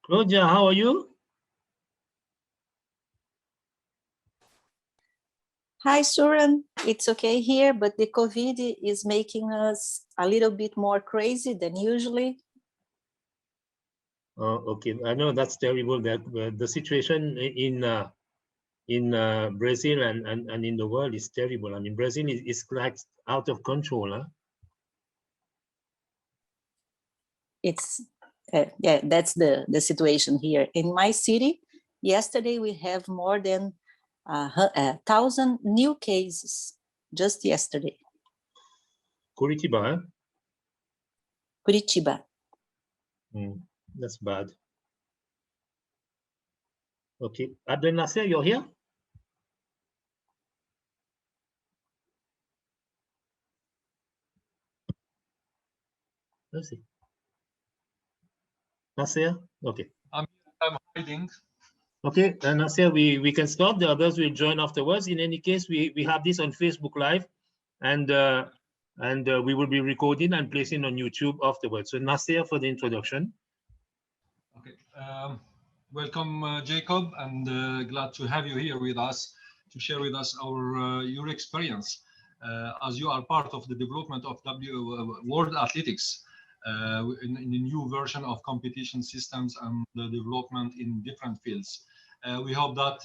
Roger, how are you? Hi, Suran. It's okay here, but the COVID is making us a little bit more crazy than usually. Okay, I know that's terrible. That the situation in Brazil and in the world is terrible. I mean, Brazil is like out of control, huh? It's yeah, that's the situation here in my city. Yesterday we have more than 1,000 new cases just yesterday. Curitiba, huh? Curitiba. That's bad. Okay, Abdel Nasser, you're here? Let's see. Nasser, okay. I'm hiding. Okay, Nasser, we can stop. The others will join afterwards. In any case, we have this on Facebook Live, and we will be recording and placing on YouTube afterwards. So Nasser for the introduction. Okay, welcome Jacob, and glad to have you here with us to share with us your experience as you are part of the development of World Athletics in the new version of competition systems and the development in different fields. We hope that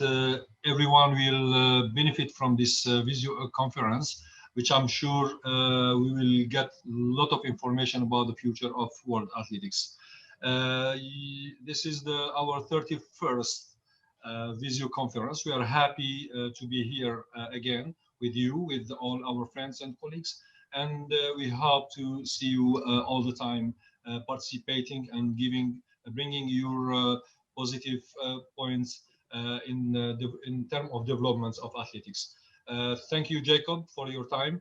everyone will benefit from this video conference, which I'm sure we will get a lot of information about the future of World Athletics. This is our 31st video conference. We are happy to be here again with you, with all our friends and colleagues, and we hope to see you all the time participating and bringing your positive points in terms of developments of athletics. Thank you, Jacob, for your time.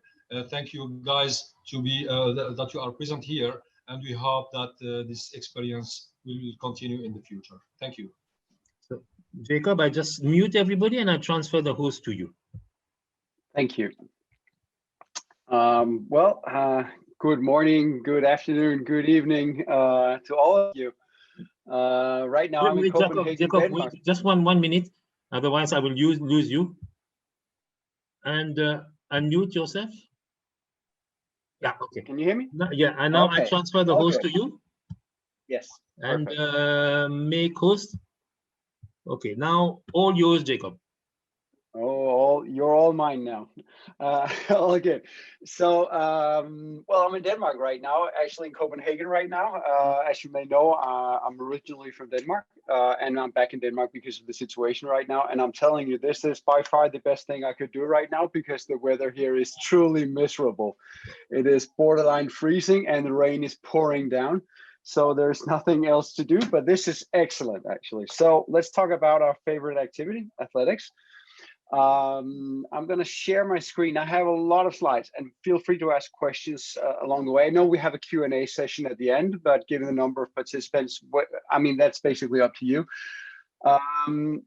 Thank you, guys, that you are present here. And we hope that this experience will continue in the future. Thank you. So, Jacob, I just mute everybody and I transfer the host to you. Thank you. Good morning, good afternoon, good evening to all of you. Right now, I'm in Copenhagen, Jacob, Denmark. wait, just one minute. Otherwise, I will lose you. And unmute yourself. Yeah, okay. Can you hear me? No, yeah, and now okay. I transfer the host to you. Yes. And make host. Okay, now all yours, Jacob. Oh, you're all mine now. All good. So, well, I'm in Denmark right now, actually in Copenhagen right now. As you may know, I'm originally from Denmark, and I'm back in Denmark because of the situation right now. And I'm telling you, this is by far the best thing I could do right now because the weather here is truly miserable. It is borderline freezing and the rain is pouring down. So there's nothing else to do, but this is excellent, actually. So let's talk about our favorite activity, athletics. I'm going to share my screen. I have a lot of slides and feel free to ask questions along the way. I know we have a Q&A session at the end, but given the number of participants, that's basically up to you. I'm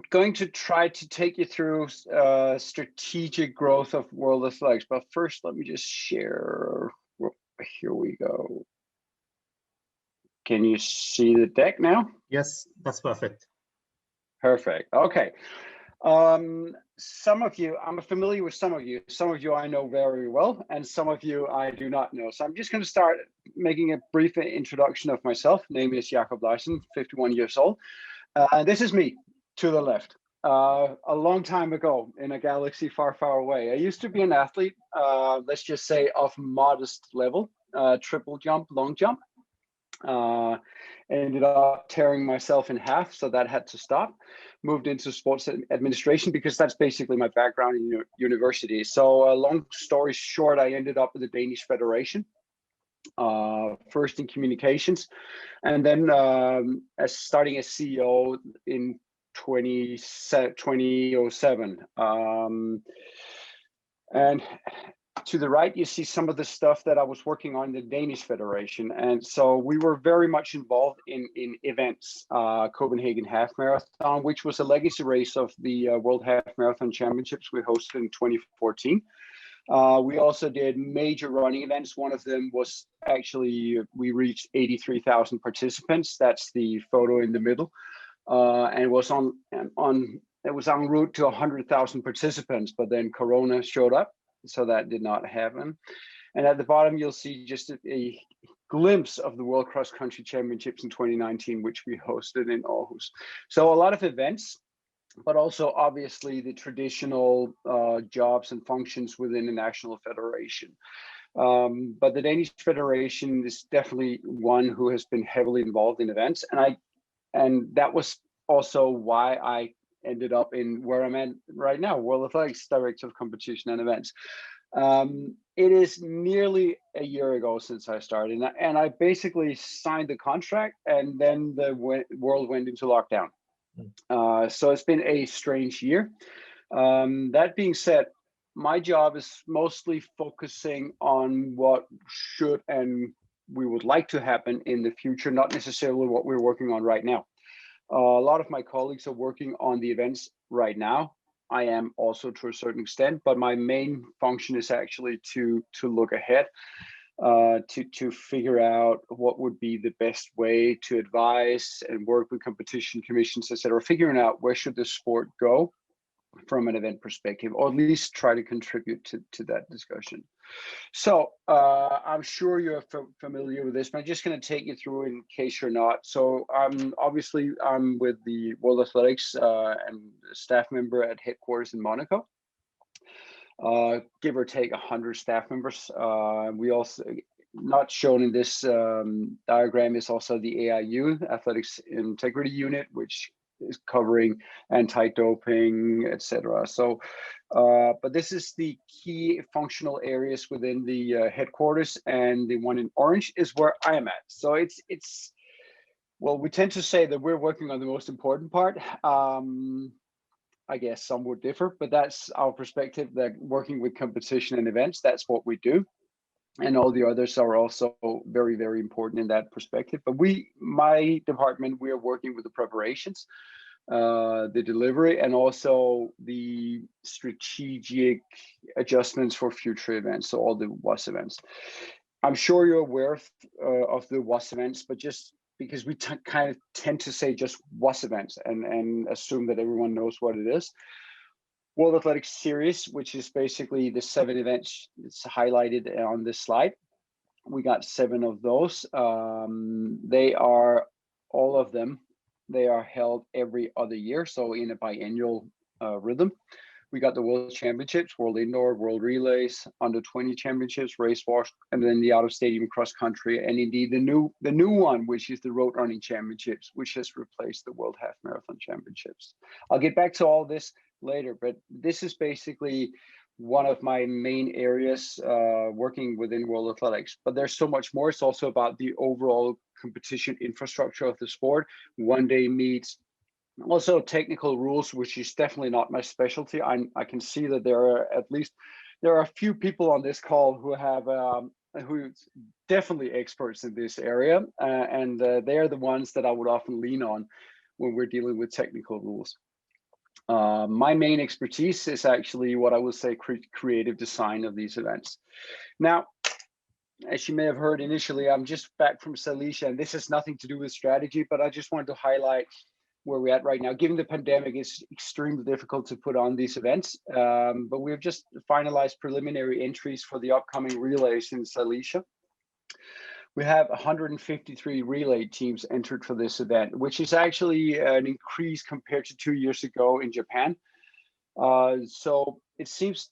going to try to take you through strategic growth of World Athletics, but first let me just share. Here we go. Can you see the deck now? Yes, that's perfect. Perfect. Okay. Some of you, I'm familiar with some of you I know very well, and some of you I do not know. So I'm just going to start making a brief introduction of myself. Name is JAKOB Larsen, 51 years old. This is me to the left. A long time ago in a galaxy far, far away. I used to be an athlete, let's just say of modest level, triple jump, long jump. Ended up tearing myself in half, so that had to stop. Moved into sports administration because that's basically my background in university. So long story short, I ended up with the Danish Federation, first in communications, and then starting as CEO in 2007. And to the right, you see some of the stuff that I was working on in the Danish Federation. And so we were very much involved in events, Copenhagen Half Marathon, which was a legacy race of the World Half Marathon Championships we hosted in 2014. We also did major running events. One of them was actually, we reached 83,000 participants. That's the photo in the middle. And it was it was en route to 100,000 participants, but then Corona showed up, so that did not happen. And at the bottom, you'll see just a glimpse of the World Cross Country Championships in 2019, which we hosted in Aarhus. So a lot of events, but also obviously the traditional jobs and functions within the national federation. But the Danish Federation is definitely one who has been heavily involved in events, and that was also why I ended up in where I'm at right now, World Athletics Director of Competition and Events. It is nearly a year ago since I started, and I basically signed the contract, and then the world went into lockdown. So it's been a strange year. That being said, my job is mostly focusing on what should and we would like to happen in the future, not necessarily what we're working on right now. A lot of my colleagues are working on the events right now. I am also to a certain extent, but my main function is actually to look ahead, to figure out what would be the best way to advise and work with competition commissions, etc., figuring out where should the sport go from an event perspective, or at least try to contribute to that discussion. So I'm sure you're familiar with this, but I'm just going to take you through in case you're not. So obviously I'm with the World Athletics and staff member at headquarters in Monaco. Give or take 100 staff members. We also, not shown in this diagram, is also the AIU, Athletics Integrity Unit, which is covering anti-doping, etc. So, but this is the key functional areas within the headquarters, and the one in orange is where I am at. So it's well, we tend to say that we're working on the most important part. I guess some would differ, but that's our perspective, that working with competition and events, that's what we do. And all the others are also very, very important in that perspective. But my department, we are working with the preparations, the delivery, and also the strategic adjustments for future events, so all the WAS events. I'm sure you're aware of the WAS events, but just because we kind of tend to say just WAS events and assume that everyone knows what it is. World Athletics Series, which is basically the 7 events it's highlighted on this slide. We got 7 of those. They are, all of them, they are held every other year, so in a biennial rhythm. We got the World Championships, World Indoor, World Relays, Under 20 Championships, Race Wash, and then the Out of Stadium Cross Country, and indeed the new one, which is the Road Running Championships, which has replaced the World Half Marathon Championships. I'll get back to all this later, but this is basically one of my main areas working within World Athletics. But there's so much more. It's also about the overall competition infrastructure of the sport, one-day meets, also technical rules, which is definitely not my specialty. I can see that there are a few people on this call who have who definitely experts in this area, and they are the ones that I would often lean on when we're dealing with technical rules. My main expertise is actually what I would say creative design of these events. Now, as you may have heard initially, I'm just back from Silesia, and this has nothing to do with strategy, but I just wanted to highlight where we're at right now. Given the pandemic, it's extremely difficult to put on these events, but we've just finalized preliminary entries for the upcoming relays in Silesia. We have 153 relay teams entered for this event, which is actually an increase compared to 2 years ago in Japan. So it seems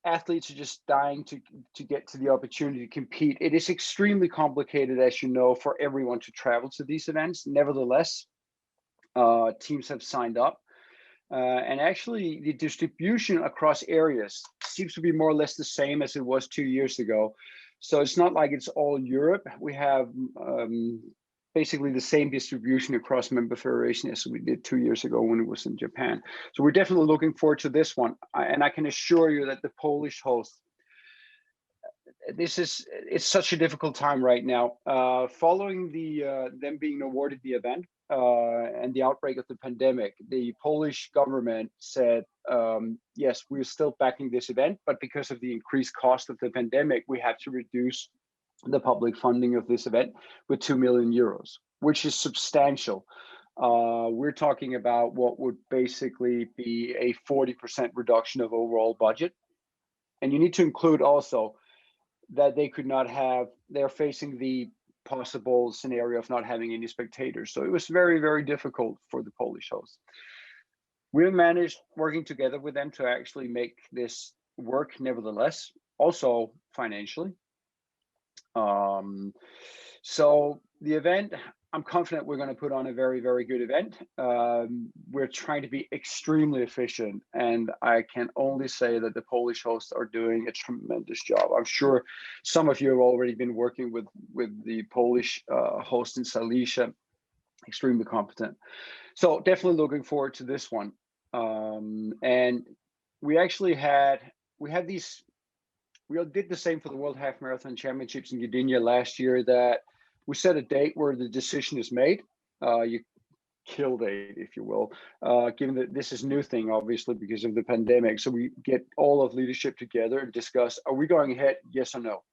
athletes are just dying to get to the opportunity to compete. It is extremely complicated, as you know, for everyone to travel to these events. Nevertheless, teams have signed up. And actually, the distribution across areas seems to be more or less the same as it was 2 years ago. So it's not like it's all Europe. We have basically the same distribution across member federations as we did 2 years ago when it was in Japan. So we're definitely looking forward to this one. And I can assure you that the Polish host, it's such a difficult time right now. Following them being awarded the event, and the outbreak of the pandemic, the Polish government said, yes, we're still backing this event, but because of the increased cost of the pandemic, we have to reduce the public funding of this event with 2 million euros, which is substantial. We're talking about what would basically be a 40% reduction of overall budget. And you need to include also that they could not have, they're facing the possible scenario of not having any spectators. So it was very, very difficult for the Polish hosts. We managed, working together with them, to actually make this work nevertheless, also financially. So the event, I'm confident we're going to put on a very, very good event. We're trying to be extremely efficient, and I can only say that the Polish hosts are doing a tremendous job. I'm sure some of you have already been working with the Polish host in Silesia, extremely competent. So definitely looking forward to this one. And we actually we did the same for the World Half Marathon Championships in Gdynia last year, that we set a date where the decision is made. You kill date, if you will, given that this is a new thing, obviously, because of the pandemic. So we get all of leadership together and discuss, are we going ahead, yes or no?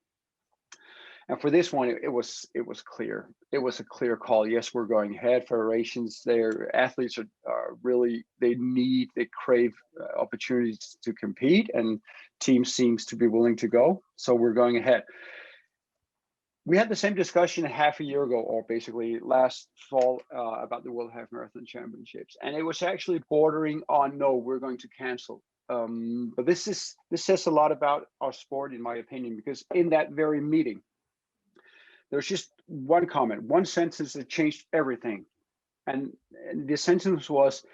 And for this one, it was clear. It was a clear call. Yes, we're going ahead. Federations, their athletes are really, they crave opportunities to compete, and teams seems to be willing to go. So we're going ahead. We had the same discussion half a year ago, or basically last fall, about the World Half Marathon Championships, and it was actually bordering on, no, we're going to cancel. But this says a lot about our sport, in my opinion, because in that very meeting, there's just one comment, one sentence that changed everything. And the sentence was,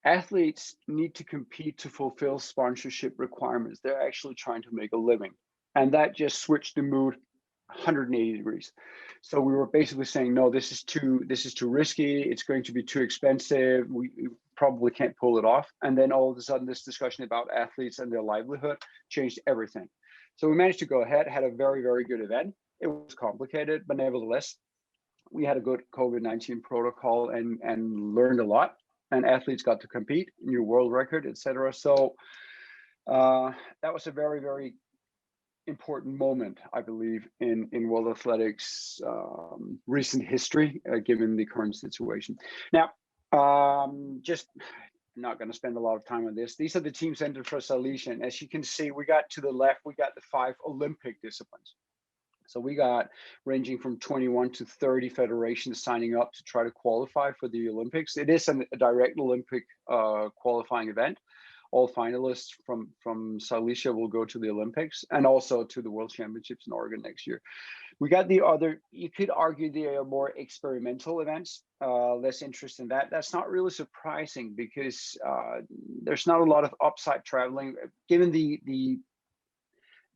athletes need to compete to fulfill sponsorship requirements. They're actually trying to make a living. And that just switched the mood 180 degrees. So we were basically saying, no, this is too risky. It's going to be too expensive. We probably can't pull it off. And then all of a sudden, this discussion about athletes and their livelihood changed everything. So we managed to go ahead, had a very, very good event. It was complicated, but nevertheless, we had a good COVID-19 protocol and learned a lot. And athletes got to compete, new world record, etc. So that was a very, very important moment, I believe, in World Athletics recent history, given the current situation. Now, just not going to spend a lot of time on this. These are the teams entered for Silesia. And as you can see, we got to the left, we got the 5 Olympic disciplines. So we got ranging from 21 to 30 federations signing up to try to qualify for the Olympics. It is a direct Olympic qualifying event. All finalists from Silesia will go to the Olympics and also to the World Championships in Oregon next year. We got the other, you could argue they are more experimental events, less interest in that. That's not really surprising because there's not a lot of upside traveling, given the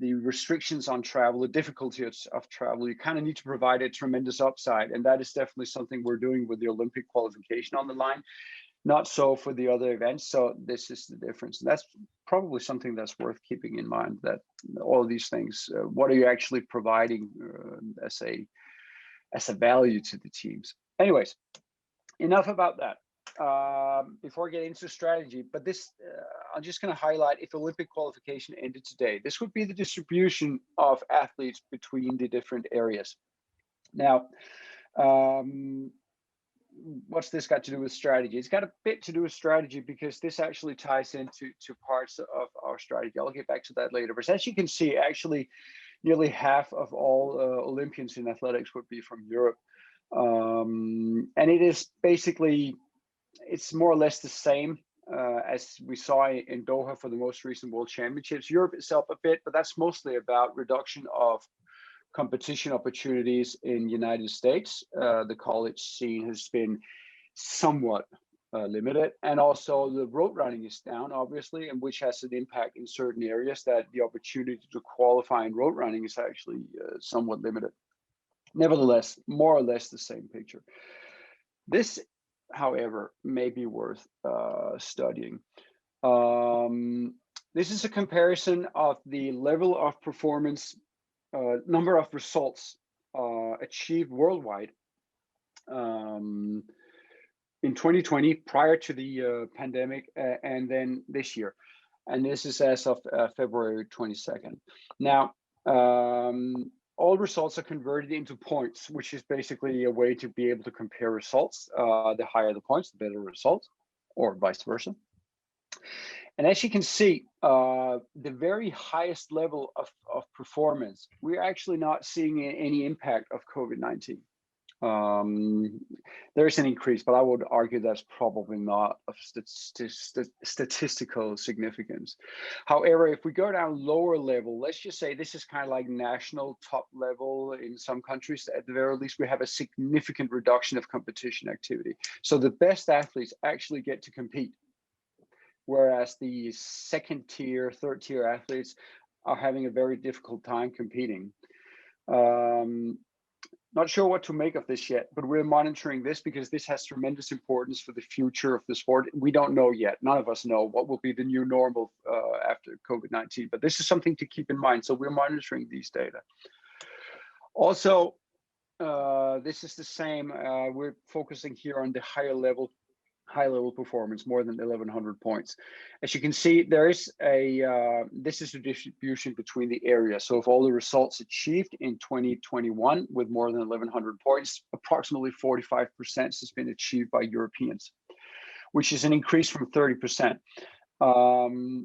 restrictions on travel, the difficulty of travel. You kind of need to provide a tremendous upside. And that is definitely something we're doing with the Olympic qualification on the line. Not so for the other events. So this is the difference. And that's probably something that's worth keeping in mind, that all of these things, what are you actually providing as a value to the teams? Anyways, enough about that. Before I get into strategy, but this, I'm just going to highlight, if Olympic qualification ended today, this would be the distribution of athletes between the different areas. Now, what's this got to do with strategy? It's got a bit to do with strategy because this actually ties into parts of our strategy. I'll get back to that later. But as you can see, actually, nearly half of all Olympians in athletics would be from Europe. And it is basically, it's more or less the same as we saw in Doha for the most recent World Championships. Europe itself a bit, but that's mostly about reduction of competition opportunities in United States. The college scene has been somewhat limited, and also the road running is down, obviously, and which has an impact in certain areas, that the opportunity to qualify in road running is actually somewhat limited. Nevertheless, more or less the same picture. This, however, may be worth studying. This is a comparison of the level of performance, number of results achieved worldwide in 2020, prior to the pandemic, and then this year. And this is as of February 22nd. Now, all results are converted into points, which is basically a way to be able to compare results. The higher the points, the better results, or vice versa. And as you can see, the very highest level of performance, we're actually not seeing any impact of COVID-19. There's an increase, but I would argue that's probably not of statistical significance. However, if we go down lower level, let's just say this is kind of like national top level in some countries. At the very least, we have a significant reduction of competition activity. So the best athletes actually get to compete, whereas the second tier, third tier athletes are having a very difficult time competing. Not sure what to make of this yet, but we're monitoring this because this has tremendous importance for the future of the sport. We don't know yet. None of us know what will be the new normal after COVID-19, but this is something to keep in mind. So we're monitoring these data. Also, this is the same. We're focusing here on the high level performance, more than 1,100 points. As you can see, there is this is the distribution between the areas. So of all the results achieved in 2021 with more than 1,100 points, approximately 45% has been achieved by Europeans, which is an increase from 30%.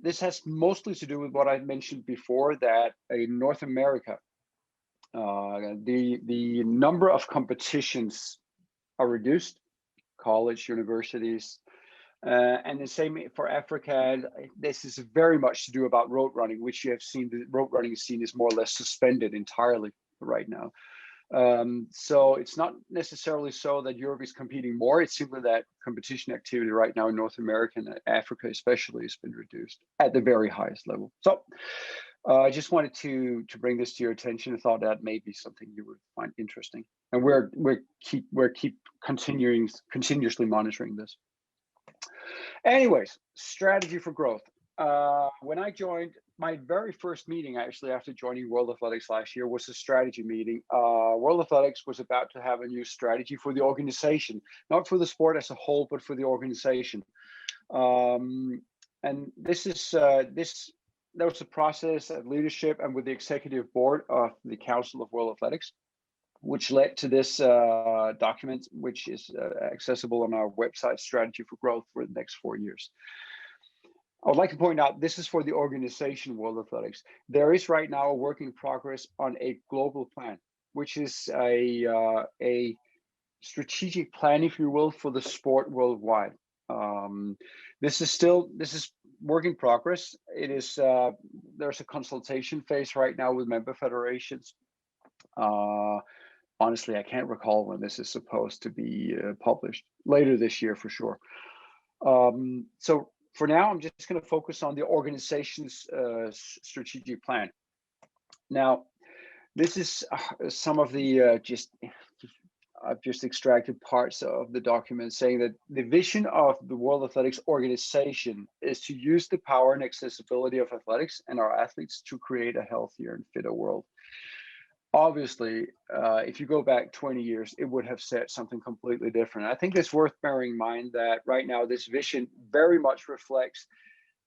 This has mostly to do with what I mentioned before, that in North America, the number of competitions are reduced. College, universities, and the same for Africa. This is very much to do about road running, which you have seen. The road running scene is more or less suspended entirely right now. So it's not necessarily so that Europe is competing more. It's simply that competition activity right now in North America and Africa especially has been reduced at the very highest level. So I just wanted to bring this to your attention. I thought that may be something you would find interesting, and we're continuously monitoring this. Anyways, strategy for growth. When I joined, my very first meeting actually after joining World Athletics last year was a strategy meeting. World Athletics was about to have a new strategy for the organization, not for the sport as a whole, but for the organization. And this is there was a process at leadership and with the executive board of the Council of World Athletics, which led to this document, which is accessible on our website, Strategy for Growth for the next 4 years. I would like to point out, this is for the organization World Athletics. There is right now a work in progress on a global plan, which is a strategic plan, if you will, for the sport worldwide. This is work in progress. It is there's a consultation phase right now with member federations. Honestly, I can't recall when this is supposed to be published. Later this year for sure. So for now, I'm just going to focus on the organization's strategic plan. Now, this is some of the I've just extracted parts of the document saying that the vision of the World Athletics organization is to use the power and accessibility of athletics and our athletes to create a healthier and fitter world. Obviously, if you go back 20 years, it would have said something completely different. I think it's worth bearing in mind that right now, this vision very much reflects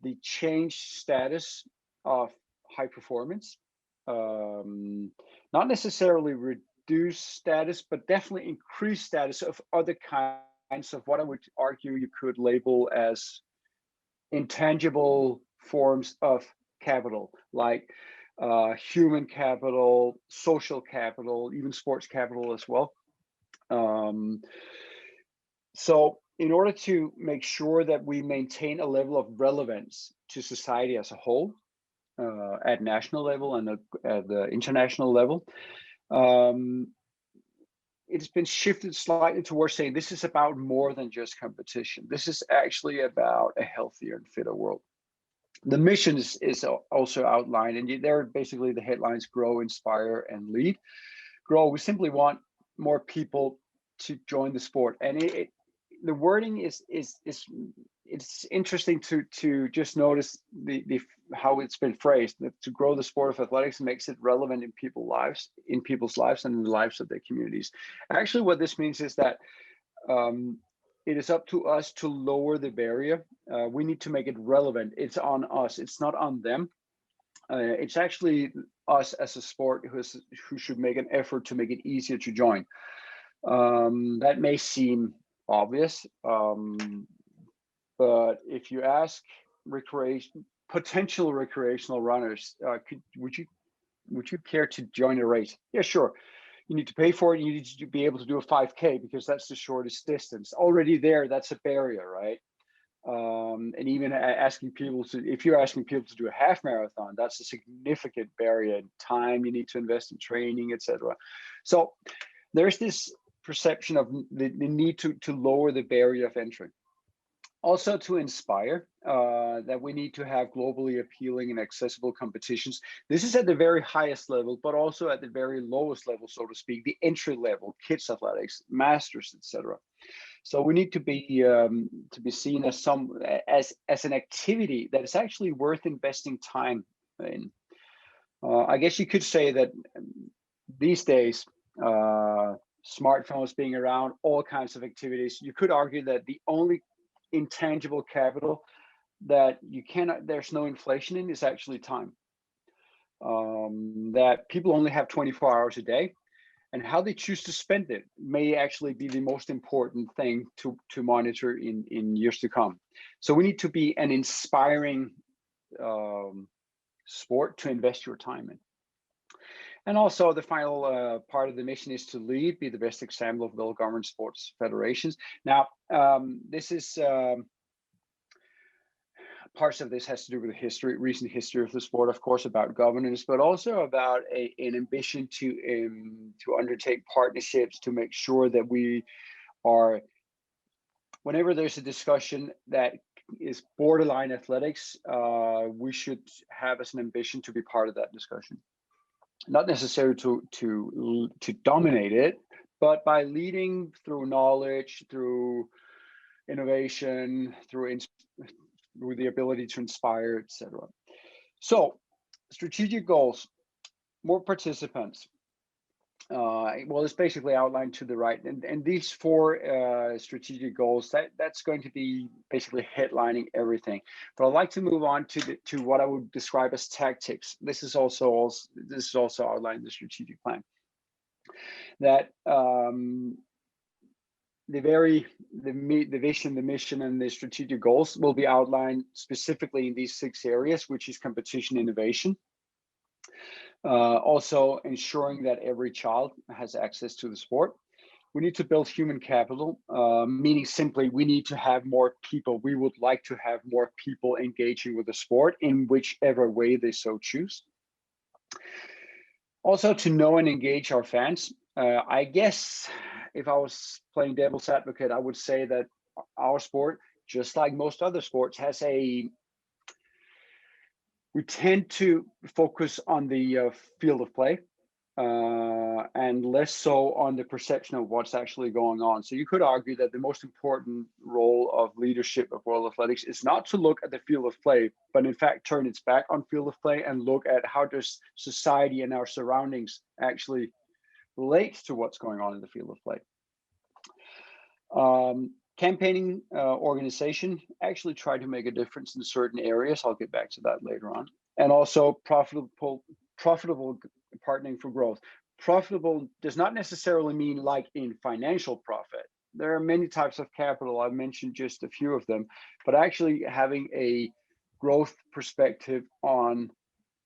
the changed status of high performance, not necessarily reduced status, but definitely increased status of other kinds of what I would argue you could label as intangible forms of capital, like human capital, social capital, even sports capital as well. So in order to make sure that we maintain a level of relevance to society as a whole, at national level and at the international level, it's been shifted slightly towards saying this is about more than just competition. This is actually about a healthier and fitter world. The mission is also outlined, and there are basically the headlines: grow, inspire, and lead. Grow, we simply want more people to join the sport, and the wording is it's interesting to just notice the how it's been phrased. That to grow the sport of athletics makes it relevant in people's lives, and in the lives of their communities. Actually, what this means is that it is up to us to lower the barrier. We need to make it relevant. It's on us. It's not on them. It's actually us as a sport who should make an effort to make it easier to join. That may seem obvious, but if you ask potential recreational runners, would you care to join a race? Yeah, sure. You need to pay for it. You need to be able to do a 5K because that's the shortest distance. Already there, that's a barrier, right? And even asking people if you're asking people to do a half marathon, that's a significant barrier in time. You need to invest in training, etc. So there's this perception of the need to lower the barrier of entry. Also to inspire that we need to have globally appealing and accessible competitions. This is at the very highest level, but also at the very lowest level, so to speak, the entry level, kids athletics, masters, etc. So we need to be seen as as an activity that is actually worth investing time in. I guess you could say that these days, smartphones being around, all kinds of activities, you could argue that the only intangible capital that there's no inflation in is actually time. That people only have 24 hours a day, and how they choose to spend it may actually be the most important thing to monitor in years to come. So we need to be an inspiring sport to invest your time in. And also the final part of the mission is to lead, be the best example of well-governed sports federations. Now, this is parts of this has to do with the recent history of the sport, of course, about governance, but also about an ambition to undertake partnerships to make sure that we are, whenever there's a discussion that is borderline athletics, we should have as an ambition to be part of that discussion. Not necessarily to dominate it, but by leading through knowledge, through innovation, through the ability to inspire, etc. So, strategic goals, more participants. Well, it's basically outlined to the right, and these four strategic goals, that's going to be basically headlining everything. But I'd like to move on to what I would describe as tactics. This is also outlined in the strategic plan. That the vision, the mission, and the strategic goals will be outlined specifically in these 6 areas, which is competition, innovation. Also ensuring that every child has access to the sport. We need to build human capital, meaning simply we need to have more people. We would like to have more people engaging with the sport in whichever way they so choose. Also to know and engage our fans. I guess if I was playing devil's advocate, I would say that our sport, just like most other sports, we tend to focus on the field of play and less so on the perception of what's actually going on. So you could argue that the most important role of leadership of World Athletics is not to look at the field of play, but in fact turn its back on field of play and look at how does society and our surroundings actually relate to what's going on in the field of play. Campaigning organization actually try to make a difference in certain areas. I'll get back to that later on. And also profitable partnering for growth. Profitable does not necessarily mean like in financial profit. There are many types of capital. I've mentioned just a few of them, but actually having a growth perspective on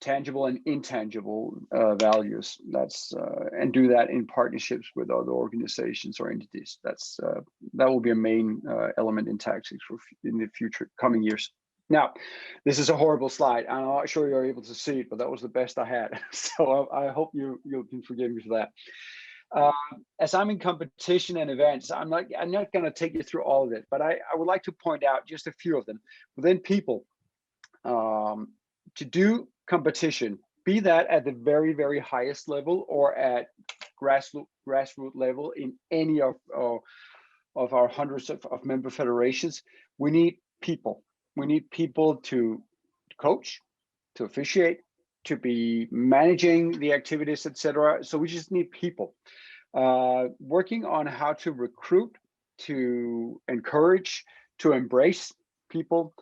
tangible and intangible values. And do that in partnerships with other organizations or entities. That will be a main element in tactics in the future coming years. Now, this is a horrible slide. I'm not sure you're able to see it, but that was the best I had. So I hope you can forgive me for that. As I'm in competition and events, I'm not going to take you through all of it, but I would like to point out just a few of them. Within people, to do competition, be that at the very, very highest level or at grassroots level in any of our hundreds of member federations, we need people. We need people to coach, to officiate, to be managing the activities, etc. So we just need people. Working on how to recruit to encourage, to embrace people.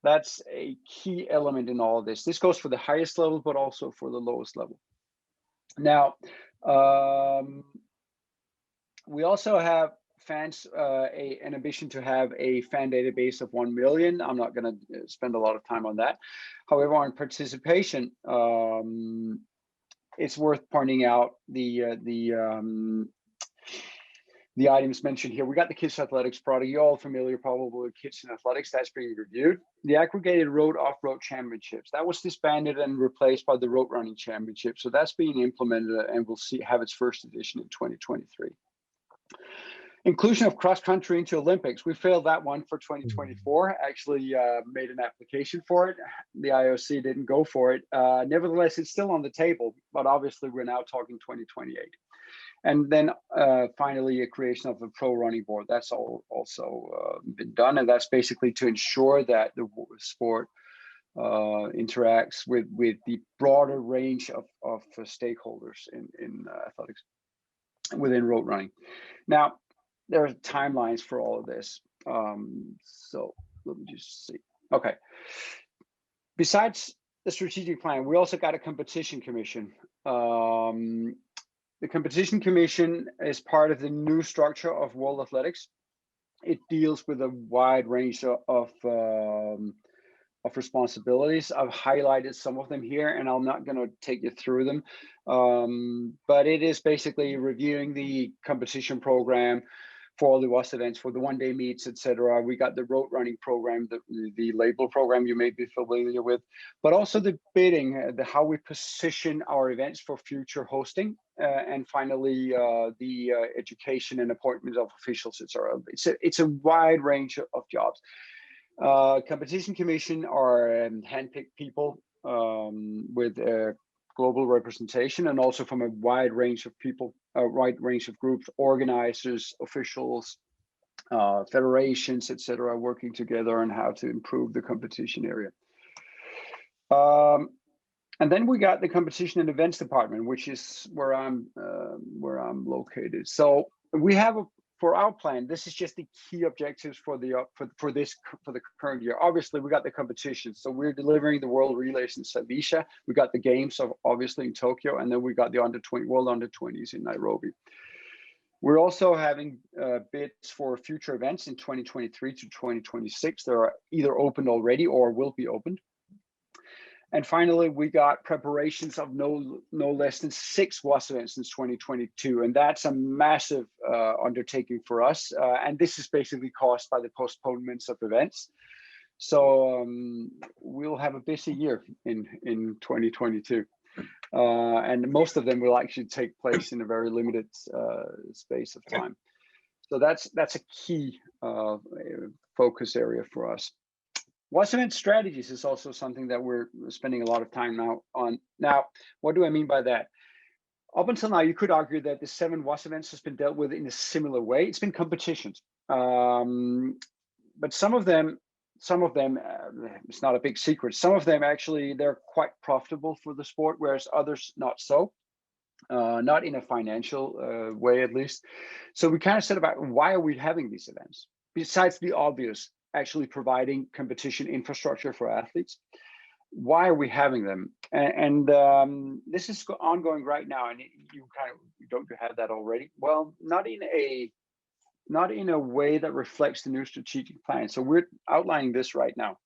That's a key element in all of this. This goes for the highest level, but also for the lowest level. Now, we also have fans, an ambition to have a fan database of 1 million. I'm not going to spend a lot of time on that. However, on participation, it's worth pointing out the items mentioned here. We got the Kids Athletics product. You're all familiar probably with Kids in Athletics. That's being reviewed. The aggregated road off-road championships, that was disbanded and replaced by the road running championship. So that's being implemented and we'll have its first edition in 2023. Inclusion of cross country into Olympics. We failed that one for 2024. Actually made an application for it. The IOC didn't go for it. Nevertheless, it's still on the table, but obviously we're now talking 2028. And then finally, a creation of a pro running board. That's also been done. And that's basically to ensure that the sport interacts with the broader range of stakeholders in athletics within road running. Now, there are timelines for all of this. So let me just see. Okay. Besides the strategic plan, we also got a competition commission. The competition commission is part of the new structure of World Athletics. It deals with a wide range of responsibilities. I've highlighted some of them here, and I'm not going to take you through them. But it is basically reviewing the competition program for all the WAS events, for the one-day meets, etc. We got the road running program, the label program you may be familiar with, but also the bidding, how we position our events for future hosting, and finally the education and appointment of officials, etc. It's a wide range of jobs. Competition commission are handpicked people with global representation, and also from a wide range of people, a wide range of groups, organizers, officials, federations, etc., working together on how to improve the competition area. And then we got the competition and events department, which is where I'm located. So we have for our plan, this is just the key objectives for the current year. Obviously, we got the competition, so we're delivering the World Relays in Savisha. We got the games obviously in Tokyo, and then we got the World Under-20s in Nairobi. We're also having bids for future events in 2023 to 2026. They are either opened already or will be opened. And finally, we got preparations of no less than 6 WAS events since 2022. And that's a massive undertaking for us. And this is basically caused by the postponements of events. So we'll have a busy year in 2022. And most of them will actually take place in a very limited space of time. So that's a key focus area for us. WAS event strategies is also something that we're spending a lot of time now on. Now, what do I mean by that? Up until now, you could argue that the 7 WAS events has been dealt with in a similar way. It's been competitions, but some of them, it's not a big secret. Some of them actually, they're quite profitable for the sport, whereas others not so. Not in a financial way, at least. So we kind of said about why are we having these events? Besides the obvious, actually providing competition infrastructure for athletes. Why are we having them? And this is ongoing right now, and you don't have that already. Well, not in a way that reflects the new strategic plan. So we're outlining this right now.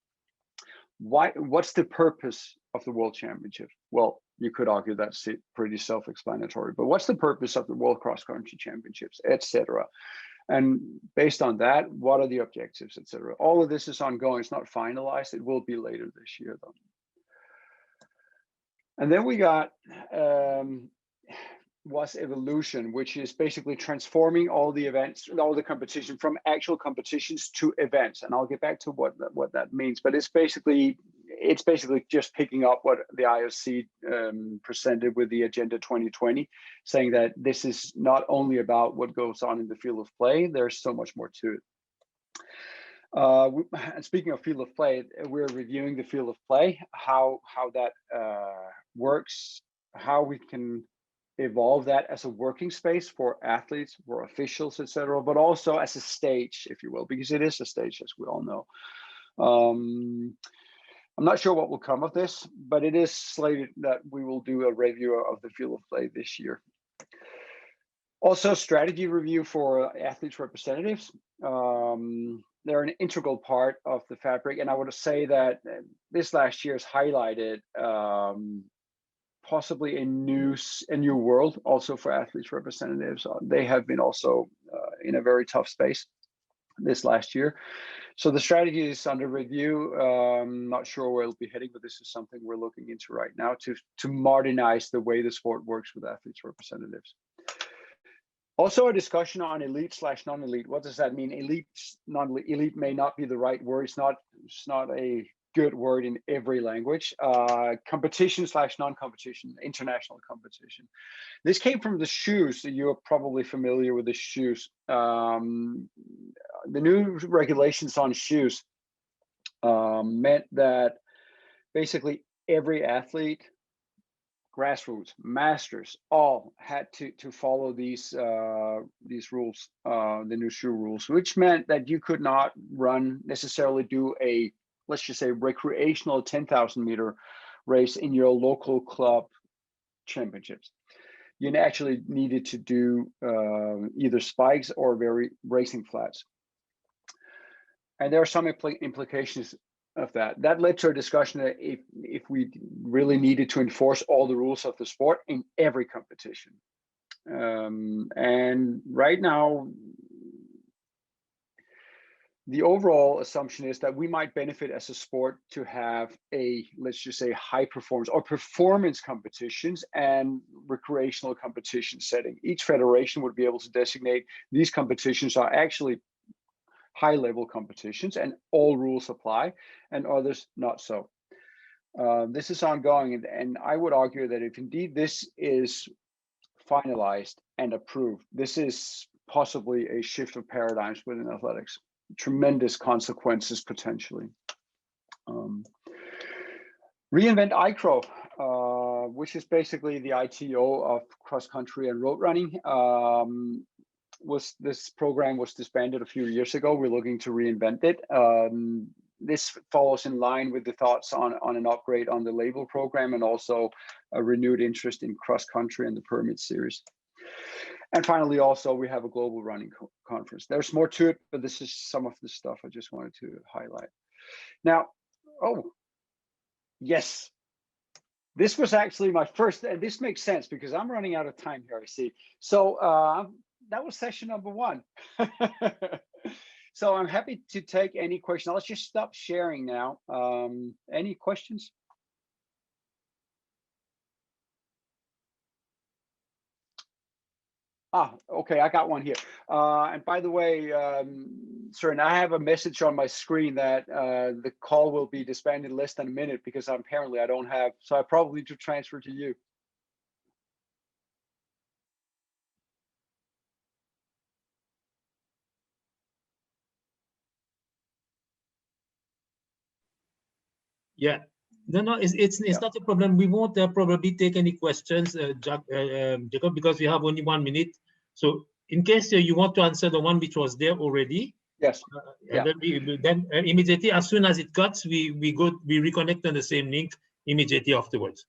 What's the purpose of the World Championship? Well, you could argue that's pretty self-explanatory, but what's the purpose of the World Cross Country Championships, etc.? And based on that, what are the objectives, etc.? All of this is ongoing. It's not finalized. It will be later this year, though. And then we got WAS Evolution, which is basically transforming all the events, all the competition from actual competitions to events. And I'll get back to what that means. But it's basically just picking up what the IOC presented with the Agenda 2020, saying that this is not only about what goes on in the field of play, there's so much more to it. And speaking of field of play, we're reviewing the field of play, how that works, how we can evolve that as a working space for athletes, for officials, etc., but also as a stage, if you will, because it is a stage, as we all know. I'm not sure what will come of this, but it is slated that we will do a review of the field of play this year. Also, strategy review for athletes representatives. They're an integral part of the fabric, and I would say that this last year has highlighted possibly a new world also for athletes representatives. They have been also in a very tough space this last year. So the strategy is under review. Not sure where it'll be heading, but this is something we're looking into right now to modernize the way the sport works with athletes representatives. Also a discussion on elite / non-elite. What does that mean? Elite, non-elite may not be the right word. It's not a good word in every language. Competition / non-competition, international competition. This came from the shoes. You're probably familiar with the shoes. The new regulations on shoes meant that basically every athlete, grassroots, masters, all had to follow these rules, the new shoe rules, which meant that you could not necessarily do a, let's just say, recreational 10,000 meter race in your local club championships. You actually needed to do either spikes or very racing flats. And there are some implications of that. That led to a discussion that if we really needed to enforce all the rules of the sport in every competition. And right now, the overall assumption is that we might benefit as a sport to have a, let's just say, high performance or performance competitions and recreational competition setting. Each federation would be able to designate these competitions are actually high-level competitions and all rules apply, and others not so. This is ongoing, and I would argue that if indeed this is finalized and approved, this is possibly a shift of paradigms within athletics. Tremendous consequences potentially. Reinvent ICRO, which is basically the ITO of cross-country and road running. This program was disbanded a few years ago. We're looking to reinvent it. This follows in line with the thoughts on an upgrade on the label program and also a renewed interest in cross-country and the Pyramid Series. And finally, also, we have a global running conference. There's more to it, but this is some of the stuff I just wanted to highlight. Now, yes, this was actually my first, and this makes sense because I'm running out of time here, I see. So that was session number 1. So I'm happy to take any questions. Let's just stop sharing now. Any questions? Okay, I got one here. And by the way, Søren, I have a message on my screen that the call will be disbanded in less than a minute because apparently I don't have, so I probably need to transfer to you. Yeah, no, it's not a problem. We won't probably take any questions, Jakob, because we have only 1 minute. So in case you want to answer the one which was there already, yes, and then immediately as soon as it cuts, we reconnect on the same link immediately afterwards.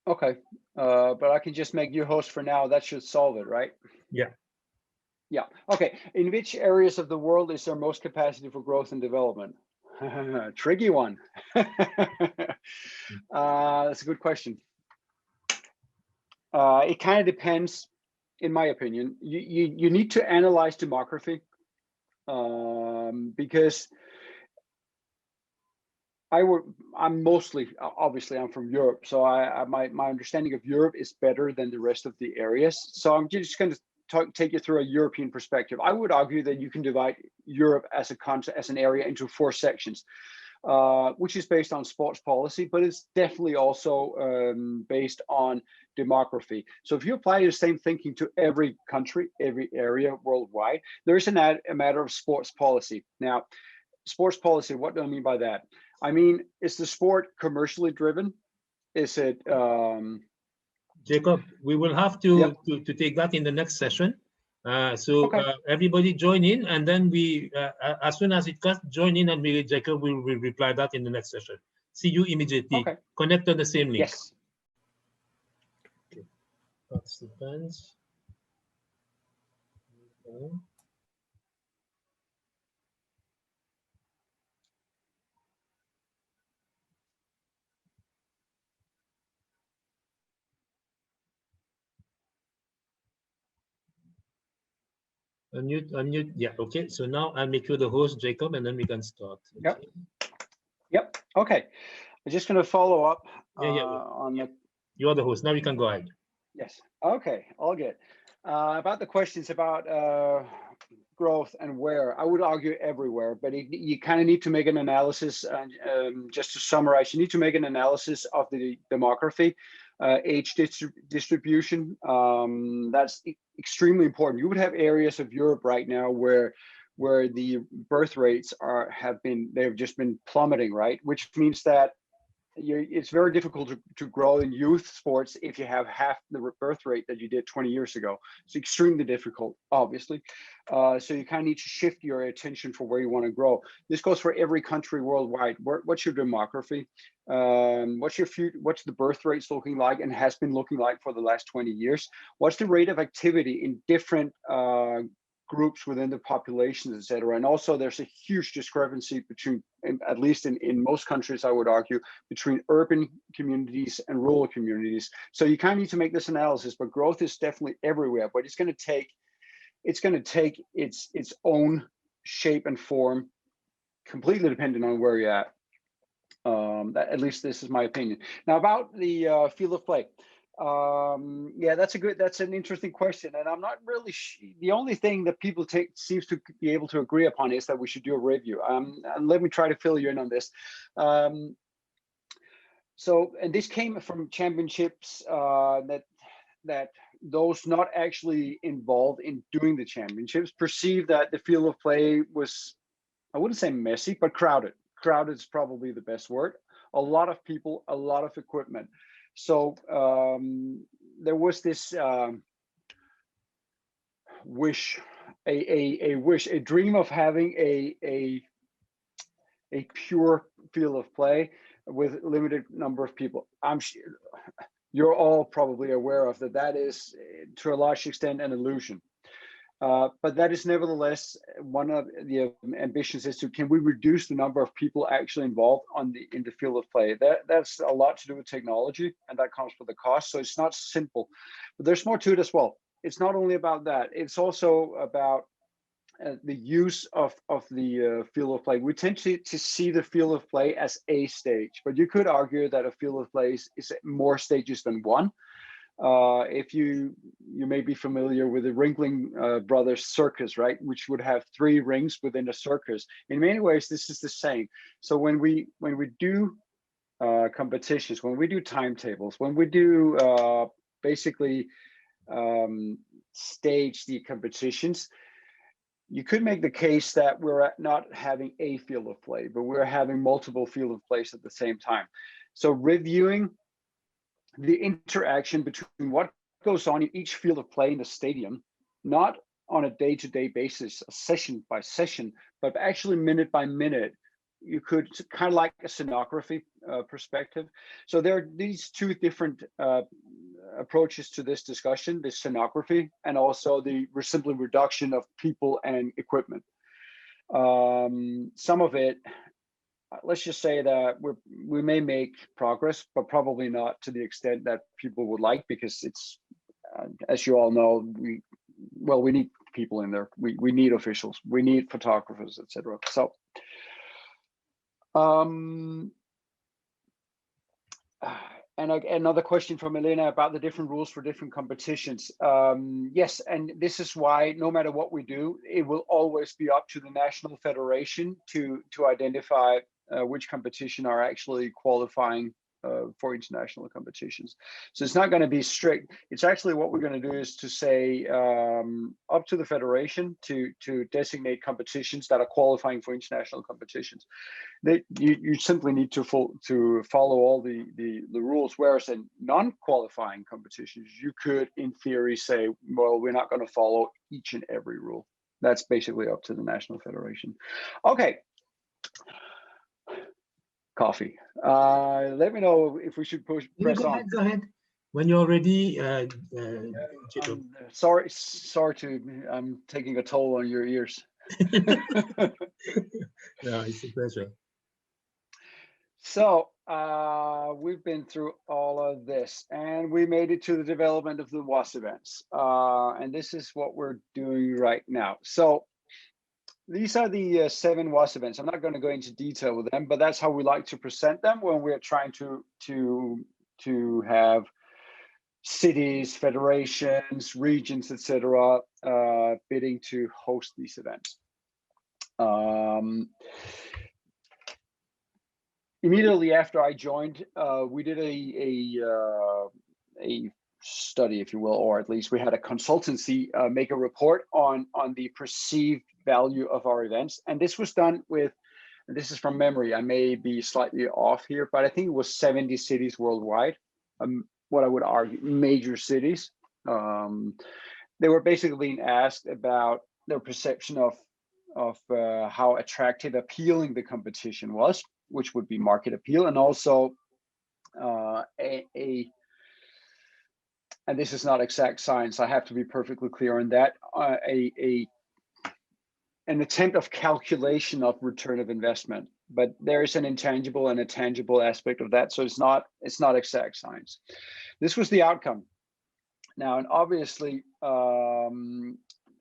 Okay, but I can just make you host for now. That should solve it, right? Yeah. Yeah. Okay. In which areas of the world is there most capacity for growth and development? Tricky one. That's a good question. It kind of depends, in my opinion. You need to analyze demography because I'm mostly, obviously I'm from Europe, so my understanding of Europe is better than the rest of the areas. So I'm just going to take you through a European perspective. I would argue that you can divide Europe as an area into 4 sections, which is based on sports policy, but it's definitely also based on demography. So if you apply the same thinking to every country, every area worldwide, there's a matter of sports policy. Now, sports policy, what do I mean by that? I mean, is the sport commercially driven? Is it Jacob, we will have to, Yep. to take that in the next session. So Okay. everybody join in, and then we, as soon as it comes, join in, and Jacob will reply that in the next session. See you immediately. Okay. Connect on the same link. Yes. Okay. Participants. Okay. Unmute, unmute. Yeah, okay. So now I'll make you the host, Jacob, and then we can start. Yep. Okay. Yep. Okay. I'm just going to follow up Yeah, on the. You are the host. Now you can go ahead. Yes. Okay. All good. About the questions about growth and where, I would argue everywhere, but you kind of need to make an analysis. Just to summarize, you need to make an analysis of the demography, age distribution. That's extremely important. You would have areas of Europe right now where the birth rates they've just been plummeting, right? Which means that it's very difficult to grow in youth sports if you have half the birth rate that you did 20 years ago. It's extremely difficult, obviously. So you kind of need to shift your attention for where you want to grow. This goes for every country worldwide. What's your demography? What's the birth rates looking like and has been looking like for the last 20 years? What's the rate of activity in different groups within the populations, etc. And also there's a huge discrepancy between, at least in most countries, I would argue, between urban communities and rural communities. So you kind of need to make this analysis, but growth is definitely everywhere, but it's going to take its own shape and form, completely dependent on where you're at. At least this is my opinion. Now about the field of play. Yeah, that's an interesting question, and I'm not really the only thing that people seems to be able to agree upon is that we should do a review. And let me try to fill you in on this. So, and this came from championships that those not actually involved in doing the championships perceived that the field of play was, I wouldn't say messy, but crowded. Crowded is probably the best word. A lot of people, a lot of equipment. So there was this wish, a dream of having a pure field of play with a limited number of people. I'm sure you're all probably aware of that. That is, to a large extent, an illusion. But that is nevertheless one of the ambitions is can we reduce the number of people actually involved in the field of play? That's a lot to do with technology, and that comes with the cost. So it's not simple, but there's more to it as well. It's not only about that. It's also about the use of the field of play. We tend to see the field of play as a stage, but you could argue that a field of play is more stages than one. If you may be familiar with the Ringling Brothers circus, right, which would have 3 rings within a circus. In many ways, this is the same. So when we do competitions, when we do timetables, when we do basically stage the competitions, you could make the case that we're not having a field of play, but we're having multiple field of plays at the same time. So reviewing the interaction between what goes on in each field of play in the stadium, not on a day-to-day basis, session by session, but actually minute by minute. You could kind of like a scenography perspective. So there are these 2 different approaches to this discussion, the scenography and also the simple reduction of people and equipment. Some of it, let's just say that we may make progress, but probably not to the extent that people would like, because it's, as you all know, we need people in there. We need officials, we need photographers, etc. So, and another question from Elena about the different rules for different competitions. Yes, and this is why no matter what we do, it will always be up to the national federation to identify which competition are actually qualifying for international competitions. So it's not going to be strict. It's actually what we're going to do is to say up to the federation to designate competitions that are qualifying for international competitions. You simply need to follow all the rules, whereas in non-qualifying competitions, you could, in theory, say, well, we're not going to follow each and every rule. That's basically up to the national federation. Okay. Coffee. Let me know if we should press on. Go ahead. When you're ready, Jacob. Sorry, I'm taking a toll on your ears. No, it's a pleasure. So we've been through all of this, and we made it to the development of the WAS events. And this is what we're doing right now. So these are the 7 WAS events. I'm not going to go into detail with them, but that's how we like to present them when we're trying to have cities, federations, regions, etc., bidding to host these events. Immediately after I joined, we did a study, if you will, or at least we had a consultancy make a report on the perceived value of our events. And this was done with, and this is from memory, I may be slightly off here, but I think it was 70 cities worldwide, what I would argue major cities. They were basically being asked about their perception of how attractive, appealing the competition was, which would be market appeal, and also and this is not exact science, I have to be perfectly clear on that, an attempt of calculation of return of investment. But there is an intangible and a tangible aspect of that, so it's not exact science. This was the outcome. Now, and obviously,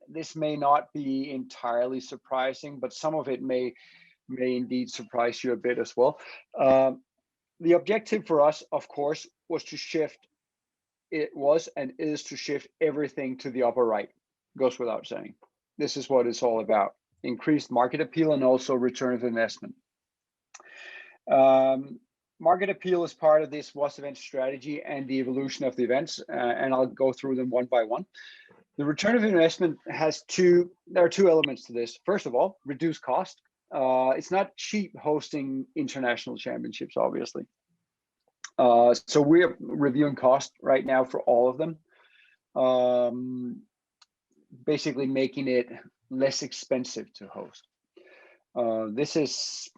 this may not be entirely surprising, but some of it may indeed surprise you a bit as well. The objective for us, of course, was to shift. It was and is to shift everything to the upper right. Goes without saying. This is what it's all about: increased market appeal and also return of investment. Market appeal is part of this WAS event strategy and the evolution of the events, and I'll go through them one by one. The return of investment has there are 2 elements to this. First of all, reduce cost. It's not cheap hosting international championships, obviously. So we're reviewing cost right now for all of them, basically making it less expensive to host. This is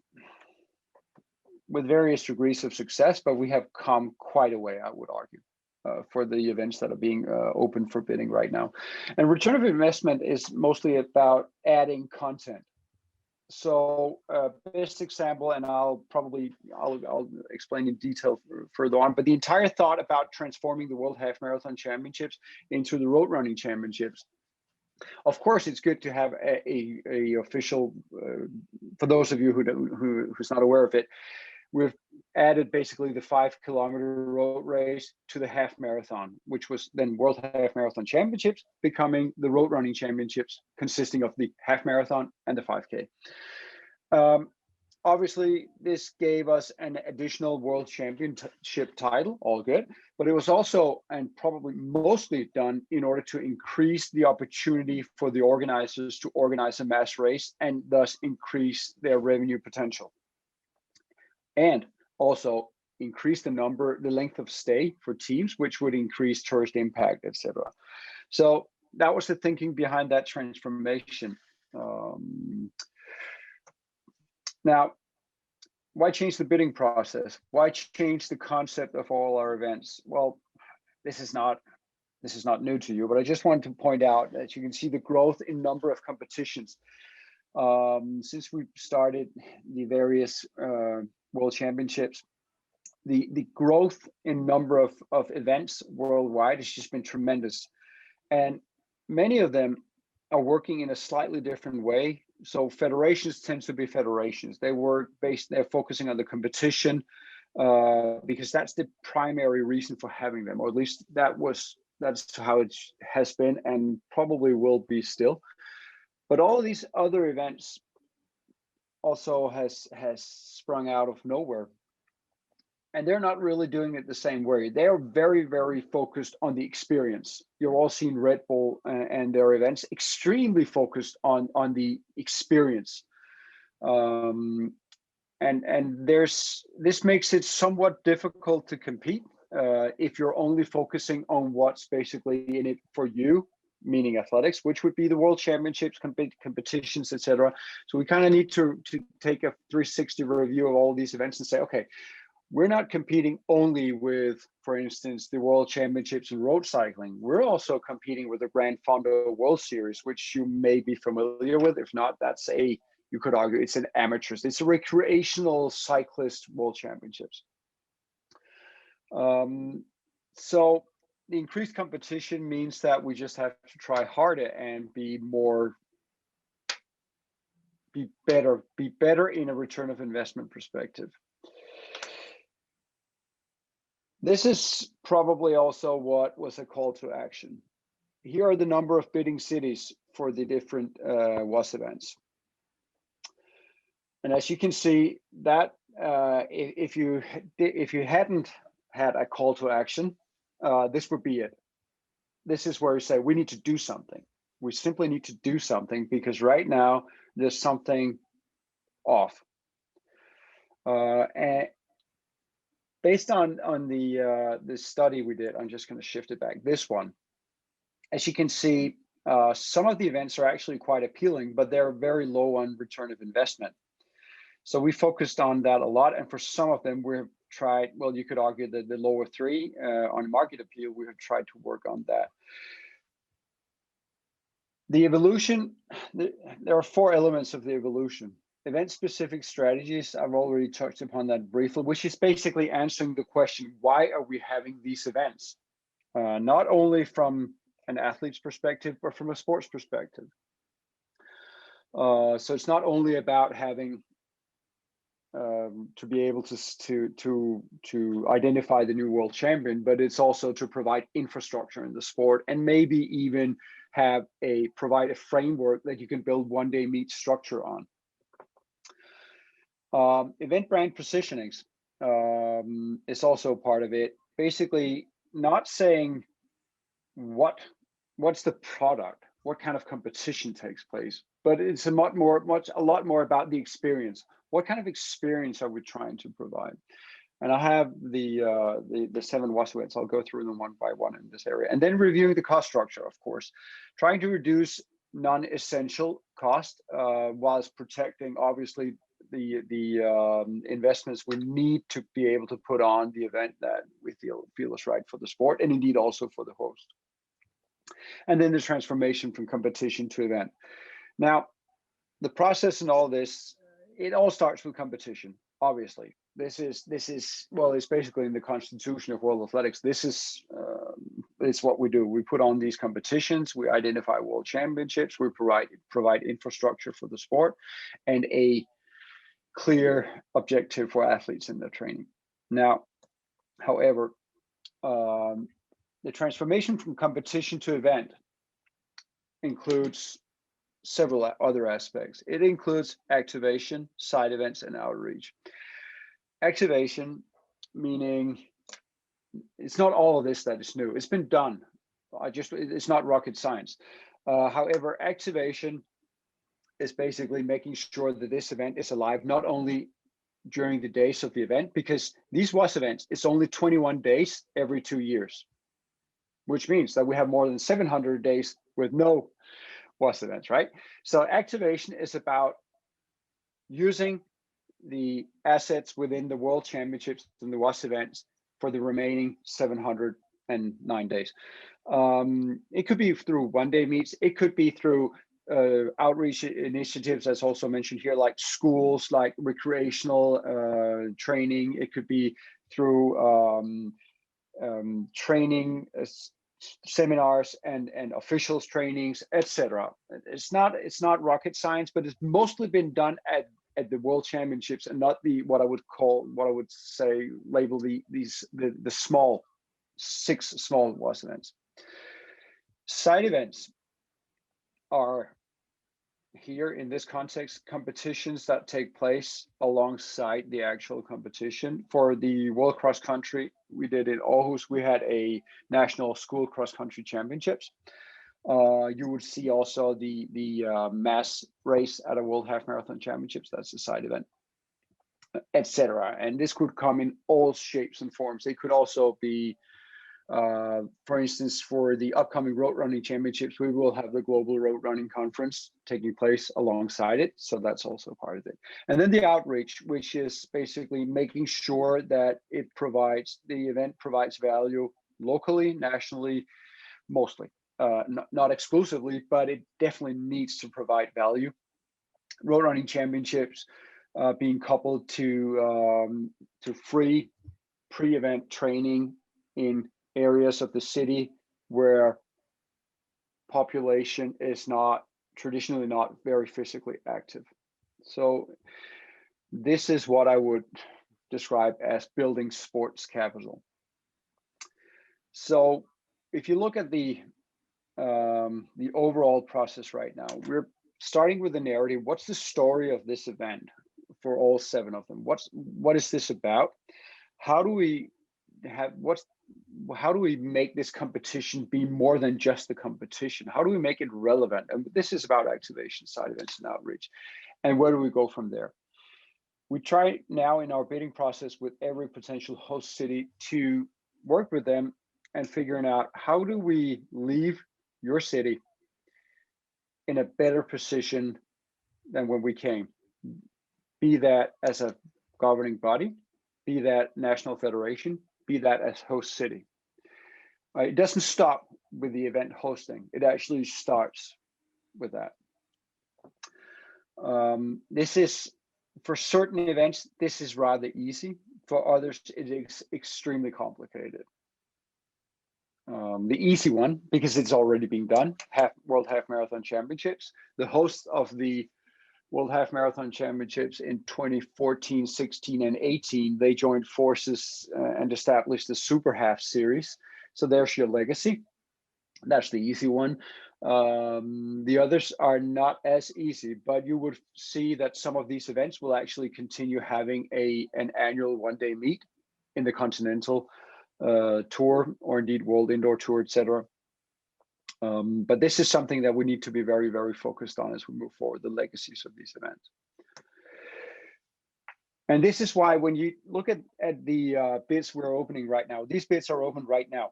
with various degrees of success, but we have come quite a way, I would argue, for the events that are being open for bidding right now. And return of investment is mostly about adding content. So best example, and I'll explain in detail further on, but the entire thought about transforming the World Half Marathon Championships into the Road Running Championships. Of course, it's good to have a official, for those of you who's not aware of it, we've added basically the 5-kilometer road race to the half marathon, which was then World Half Marathon Championships, becoming the Road Running Championships, consisting of the half marathon and the 5K. Obviously, this gave us an additional world championship title, all good, but it was also, and probably mostly done in order to increase the opportunity for the organizers to organize a mass race and thus increase their revenue potential. And also increase the length of stay for teams, which would increase tourist impact, etc. So that was the thinking behind that transformation. Now, why change the bidding process? Why change the concept of all our events? Well, this is not new to you, but I just wanted to point out that you can see the growth in number of competitions since we started the various World Championships. The growth in number of events worldwide has just been tremendous, and many of them are working in a slightly different way. So federations tend to be federations. They're focusing on the competition because that's the primary reason for having them, or at least that's how it has been and probably will be still. But all of these other events also has sprung out of nowhere. and they're not really doing it the same way. They are very, very focused on the experience. You've all seen Red Bull and their events, extremely focused on the experience. And this makes it somewhat difficult to compete if you're only focusing on what's basically in it for you, meaning athletics, which would be the world championships, competitions, etc. So we kind of need to take a 360 review of all these events and say, okay, we're not competing only with, for instance, the world championships in road cycling. We're also competing with the Grand Fondo World Series, which you may be familiar with. If not, that's you could argue it's an amateurs. It's a recreational cyclist world championships. So the increased competition means that we just have to try harder and be better in a return of investment perspective. This is probably also what was a call to action. Here are the number of bidding cities for the different WAS events. And as you can see, that if you hadn't had a call to action, this would be it. This is where you say we need to do something. We simply need to do something because right now there's something off. And based on the study we did, I'm just going to shift it back. This one, as you can see, some of the events are actually quite appealing, but they're very low on return of investment. So we focused on that a lot, and for some of them we've tried, well, you could argue that the lower three on market appeal, we have tried to work on that. The evolution, there are 4 elements of the evolution. Event-specific strategies, I've already touched upon that briefly, which is basically answering the question, why are we having these events? Not only from an athlete's perspective, but from a sports perspective. So it's not only about having to be able to identify the new world champion, but it's also to provide infrastructure in the sport and maybe even provide a framework that you can build one-day meet structure on. Event brand positionings is also part of it. Basically, not saying what's the product, what kind of competition takes place, but it's a lot more about the experience. What kind of experience are we trying to provide? And I have the 7 WAS events. I'll go through them one by one in this area, and then reviewing the cost structure, of course, trying to reduce non-essential cost whilst protecting, obviously, the investments we need to be able to put on the event that we feel is right for the sport, and indeed also for the host. And then the transformation from competition to event. Now, the process in all this, it all starts with competition. Obviously, this is well, it's basically in the constitution of World Athletics. This is it's what we do. We put on these competitions. We identify world championships. We provide infrastructure for the sport, and a clear objective for athletes in their training. Now, however, the transformation from competition to event includes several other aspects. It includes activation, side events, and outreach. Activation, meaning it's not all of this that is new. It's been done. It's not rocket science. However, activation is basically making sure that this event is alive, not only during the days of the event, because these WAS events, it's only 21 days every 2 years, which means that we have more than 700 days with no WAS events, right? So activation is about using the assets within the World Championships and the WAS events for the remaining 709 days. It could be through one-day meets. It could be through outreach initiatives, as also mentioned here, like schools, like recreational training. It could be through training seminars and officials trainings, etc. It's not rocket science, but it's mostly been done at the World Championships and not what I would say label the small 6 small WAS events. Side events are here in this context competitions that take place alongside the actual competition. For the World Cross Country, we did in Aarhus, we had a national school cross country championships. You would see also the mass race at a World Half Marathon Championships. That's a side event, etc. And this could come in all shapes and forms. It could also be, for instance, for the upcoming road running championships, we will have the Global Road Running Conference taking place alongside it. So that's also part of it. And then the outreach, which is basically making sure that the event provides value locally, nationally, mostly. Not exclusively, but it definitely needs to provide value. Road running championships being coupled to free pre-event training in areas of the city where population is traditionally not very physically active. So this is what I would describe as building sports capital. So if you look at the overall process right now, we're starting with the narrative. What's the story of this event for all 7 of them? What is this about? How do we make this competition be more than just the competition? How do we make it relevant? And this is about activation, side events, and outreach. And where do we go from there? We try now in our bidding process with every potential host city to work with them and figuring out, how do we leave your city in a better position than when we came? Be that as a governing body, be that national federation, be that as host city. It doesn't stop with the event hosting. It actually starts with that. This is, for certain events, this is rather easy. For others, it is extremely complicated. The easy one, because it's already being done, World Half Marathon Championships. The host of the World Half Marathon Championships in 2014, 16, and 18, they joined forces and established the Super Half series. So there's your legacy. That's the easy one. The others are not as easy, but you would see that some of these events will actually continue having an annual one-day meet in the Continental Tour, or indeed World Indoor Tour, etc. But this is something that we need to be very, very focused on as we move forward, the legacies of these events. And this is why when you look at the bids we're opening right now, these bids are open right now.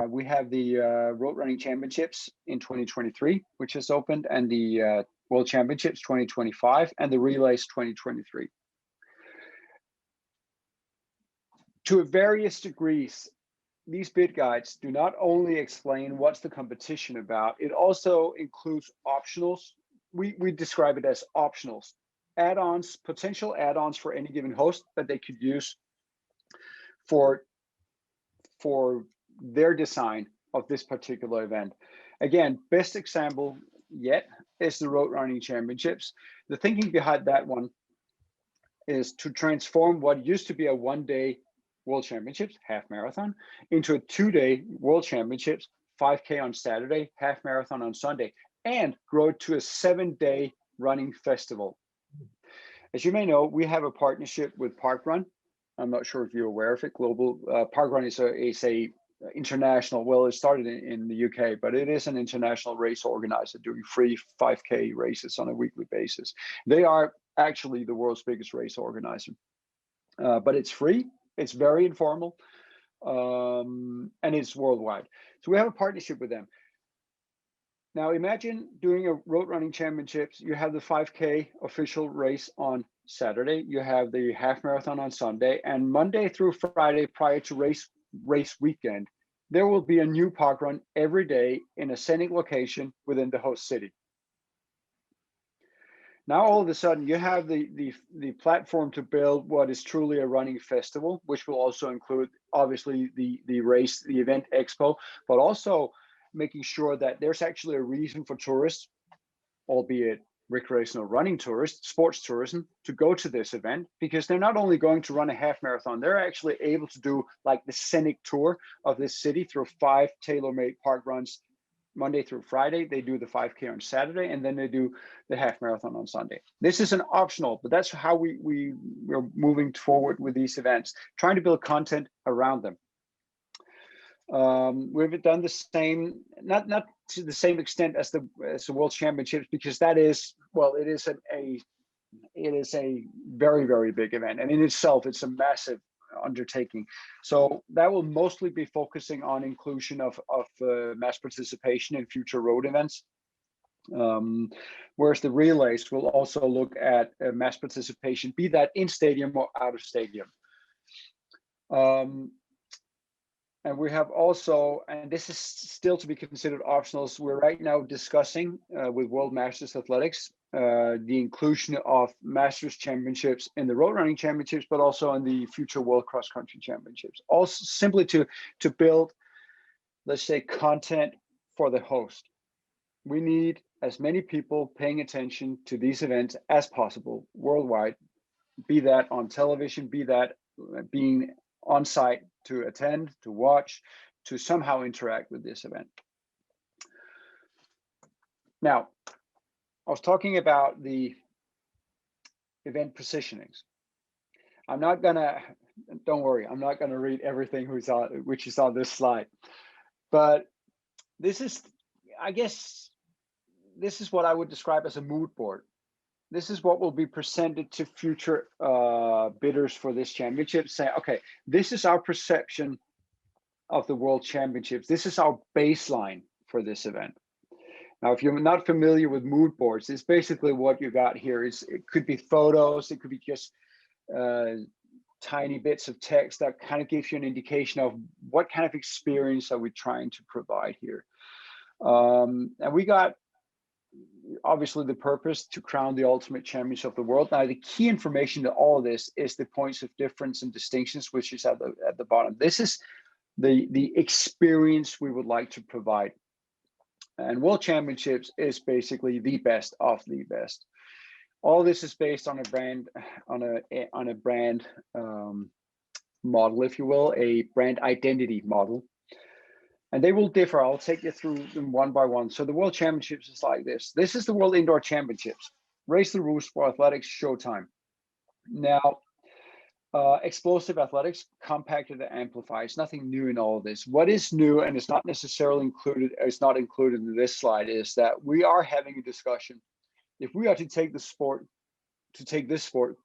We have the Road Running Championships in 2023, which is opened, and the World Championships 2025, and the Relays 2023. To various degrees, these bid guides do not only explain what's the competition about, it also includes optionals. We describe it as optionals, add-ons, potential add-ons for any given host that they could use for their design of this particular event. Again, best example yet is the Road Running Championships. The thinking behind that one is to transform what used to be a one-day World Championships, half marathon, into a 2-day World Championships, 5K on Saturday, half marathon on Sunday, and grow it to a 7-day running festival. As you may know, we have a partnership with Parkrun. I'm not sure if you're aware of it. Global Parkrun is a international, well, it started in the UK, but it is an international race organizer doing free 5K races on a weekly basis. They are actually the world's biggest race organizer, but it's free. It's very informal, and it's worldwide. So we have a partnership with them. Now imagine doing a Road Running Championships. You have the 5K official race on Saturday. You have the half marathon on Sunday, and Monday through Friday prior to race weekend, there will be a new parkrun every day in a scenic location within the host city. Now, all of a sudden, you have the platform to build what is truly a running festival, which will also include, obviously, the race, the event expo, but also making sure that there's actually a reason for tourists, albeit recreational running tourists, sports tourism, to go to this event, because they're not only going to run a half marathon, they're actually able to do like the scenic tour of this city through 5 tailor-made park runs Monday through Friday. They do the 5K on Saturday, and then they do the half marathon on Sunday. This is an optional, but that's how we're moving forward with these events, trying to build content around them. We've done the same, not to the same extent as the World Championships, because that is, well, it is a very, very big event, and in itself, it's a massive undertaking. So that will mostly be focusing on inclusion of mass participation in future road events. Whereas the relays will also look at mass participation, be that in stadium or out of stadium. And we have also, and this is still to be considered optional, so we're right now discussing with World Masters Athletics the inclusion of Masters Championships in the Road Running Championships, but also in the future World Cross Country Championships. Also simply to build, let's say, content for the host. We need as many people paying attention to these events as possible worldwide, be that on television, be that being on site to attend, to watch, to somehow interact with this event. Now, I was talking about the event positionings. I'm not gonna, don't worry, I'm not gonna read everything which is on this slide, but this is, I guess, this is what I would describe as a mood board. This is what will be presented to future bidders for this championship, saying, okay, this is our perception of the World Championships. This is our baseline for this event. Now, if you're not familiar with mood boards, it's basically what you got here. It could be photos, it could be just tiny bits of text that kind of gives you an indication of what kind of experience are we trying to provide here. And we got, obviously, the purpose to crown the ultimate champions of the world. Now, the key information to all of this is the points of difference and distinctions, which is at the bottom. This is the experience we would like to provide. And World Championships is basically the best of the best. All this is based on a brand, on a brand model, if you will, a brand identity model. And they will differ. I'll take you through them one by one. So the World Championships is like this. This is the World Indoor Championships. Raise the rules for athletics, showtime. Now, explosive athletics, compacted and amplified. It's nothing new in all of this. What is new, and it's not necessarily included, it's not included in this slide, is that we are having a discussion. If we are to take this sport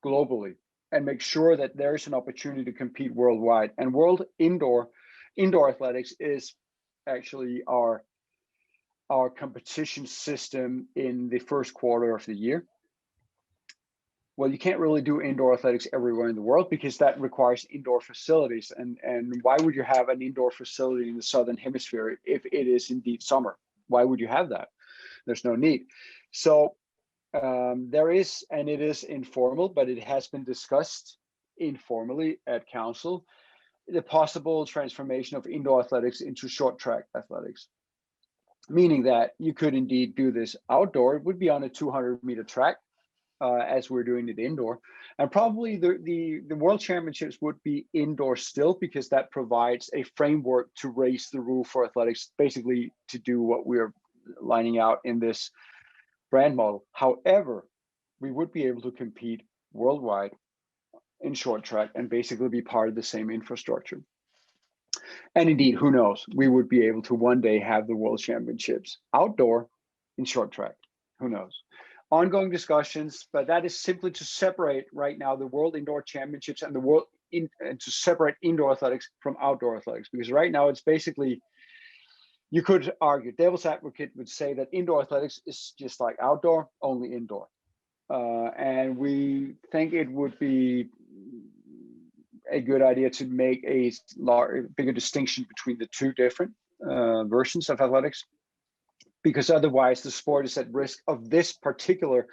globally and make sure that there is an opportunity to compete worldwide, and World Indoor Athletics is actually our competition system in the first quarter of the year. Well, you can't really do indoor athletics everywhere in the world because that requires indoor facilities. And why would you have an indoor facility in the Southern Hemisphere if it is indeed summer? Why would you have that? There's no need. So there is, and it is informal, but it has been discussed informally at council, the possible transformation of indoor athletics into short track athletics, meaning that you could indeed do this outdoor. It would be on a 200-meter track, as we're doing it indoor, and probably the World Championships would be indoor still, because that provides a framework to raise the rule for athletics, basically to do what we're lining out in this brand model. However, we would be able to compete worldwide in short track and basically be part of the same infrastructure. And indeed, who knows, we would be able to one day have the World Championships outdoor in short track. Who knows? Ongoing discussions, but that is simply to separate right now the World Indoor Championships and to separate indoor athletics from outdoor athletics, because right now it's basically, you could argue, devil's advocate would say that indoor athletics is just like outdoor, only indoor. And we think it would be a good idea to make a bigger distinction between the two different versions of athletics, because otherwise the sport is at risk of this particular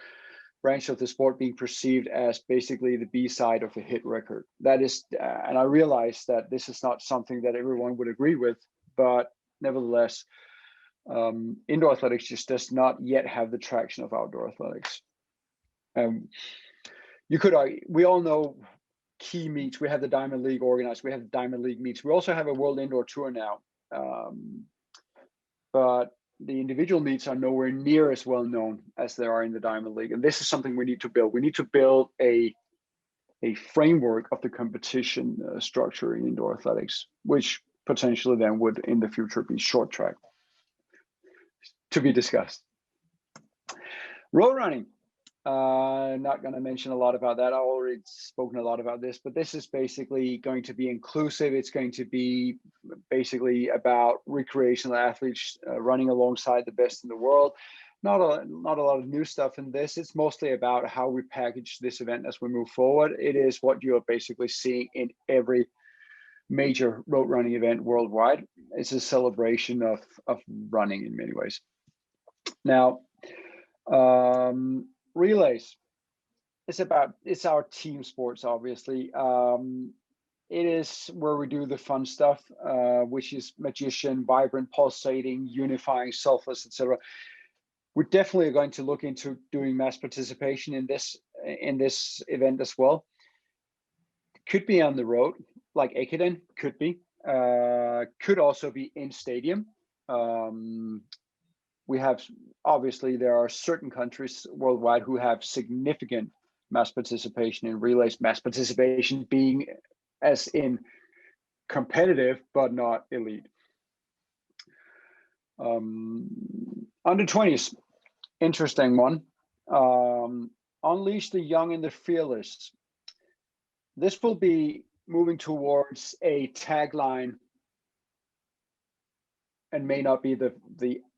branch of the sport being perceived as basically the B side of a hit record. That is, and I realize that this is not something that everyone would agree with, but nevertheless, indoor athletics just does not yet have the traction of outdoor athletics. You could argue, we all know key meets. We have the Diamond League organized. We have the Diamond League meets. We also have a World Indoor Tour now. But the individual meets are nowhere near as well known as they are in the Diamond League. And this is something we need to build. We need to build a framework of the competition structure in indoor athletics, which potentially then would in the future be short track, to be discussed. Road running. Not going to mention a lot about that. I've already spoken a lot about this, but this is basically going to be inclusive. It's going to be basically about recreational athletes running alongside the best in the world. Not a lot of new stuff in this. It's mostly about how we package this event as we move forward. It is what you are basically seeing in every major road running event worldwide. It's a celebration of running in many ways. Now, relays. It's our team sports, obviously. It is where we do the fun stuff, which is magician, vibrant, pulsating, unifying, selfless, etc. We're definitely going to look into doing mass participation in this event as well. Could be on the road, like Ekiden, could be. Could also be in stadium. We have, obviously, there are certain countries worldwide who have significant mass participation in relays, mass participation being as in competitive, but not elite. Under 20s, interesting one. Unleash the young and the fearless. This will be moving towards a tagline, and may not be the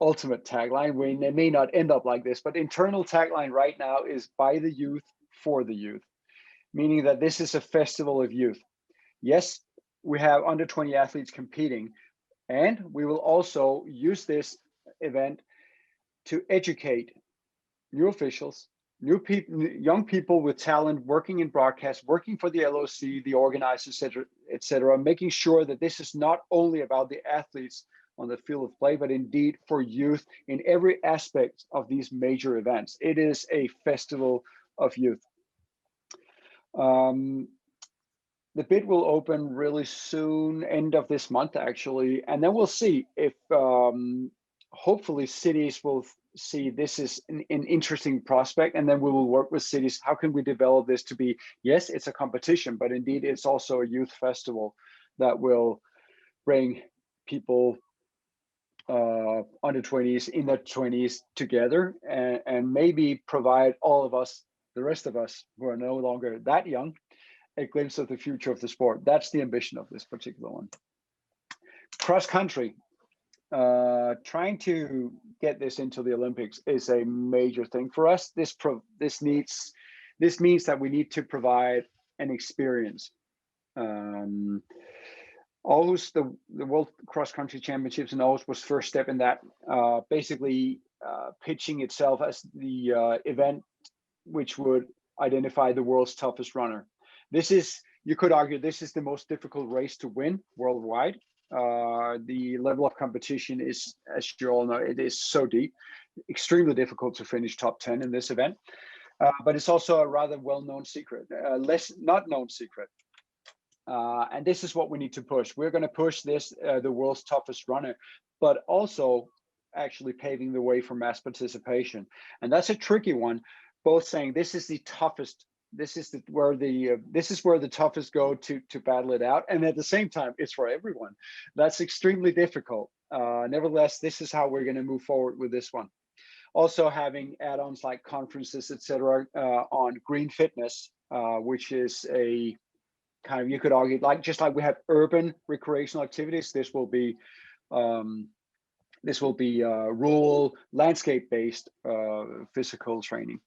ultimate tagline. It may not end up like this, but internal tagline right now is by the youth, for the youth, meaning that this is a festival of youth. Yes, we have under 20 athletes competing, and we will also use this event to educate new officials, new people, young people with talent working in broadcast, working for the LOC, the organizers, etc., making sure that this is not only about the athletes on the field of play, but indeed for youth in every aspect of these major events. It is a festival of youth. The bid will open really soon, end of this month actually, and then we'll see if hopefully cities will see this is an interesting prospect, and then we will work with cities. How can we develop this to be, yes, it's a competition, but indeed it's also a youth festival that will bring people under 20s, in their 20s together, and maybe provide all of us, the rest of us who are no longer that young, a glimpse of the future of the sport. That's the ambition of this particular one. Cross country. Trying to get this into the Olympics is a major thing for us. This means that we need to provide an experience. Aarhus, the World Cross Country Championships in Aarhus was first step in that, basically pitching itself as the event which would identify the world's toughest runner. This is, you could argue, this is the most difficult race to win worldwide. The level of competition is, as you all know, it is so deep, extremely difficult to finish top 10 in this event. But it's also a rather well-known secret, less not known secret. And this is what we need to push. We're going to push this, the world's toughest runner, but also actually paving the way for mass participation. And that's a tricky one, both saying this is the toughest, this is where the toughest go to battle it out, and at the same time it's for everyone. That's extremely difficult. Nevertheless, this is how we're going to move forward with this one. Also having add-ons like conferences, etc., on green fitness, which is a kind of, you could argue, like just like we have urban recreational activities, this will be rural landscape-based physical training.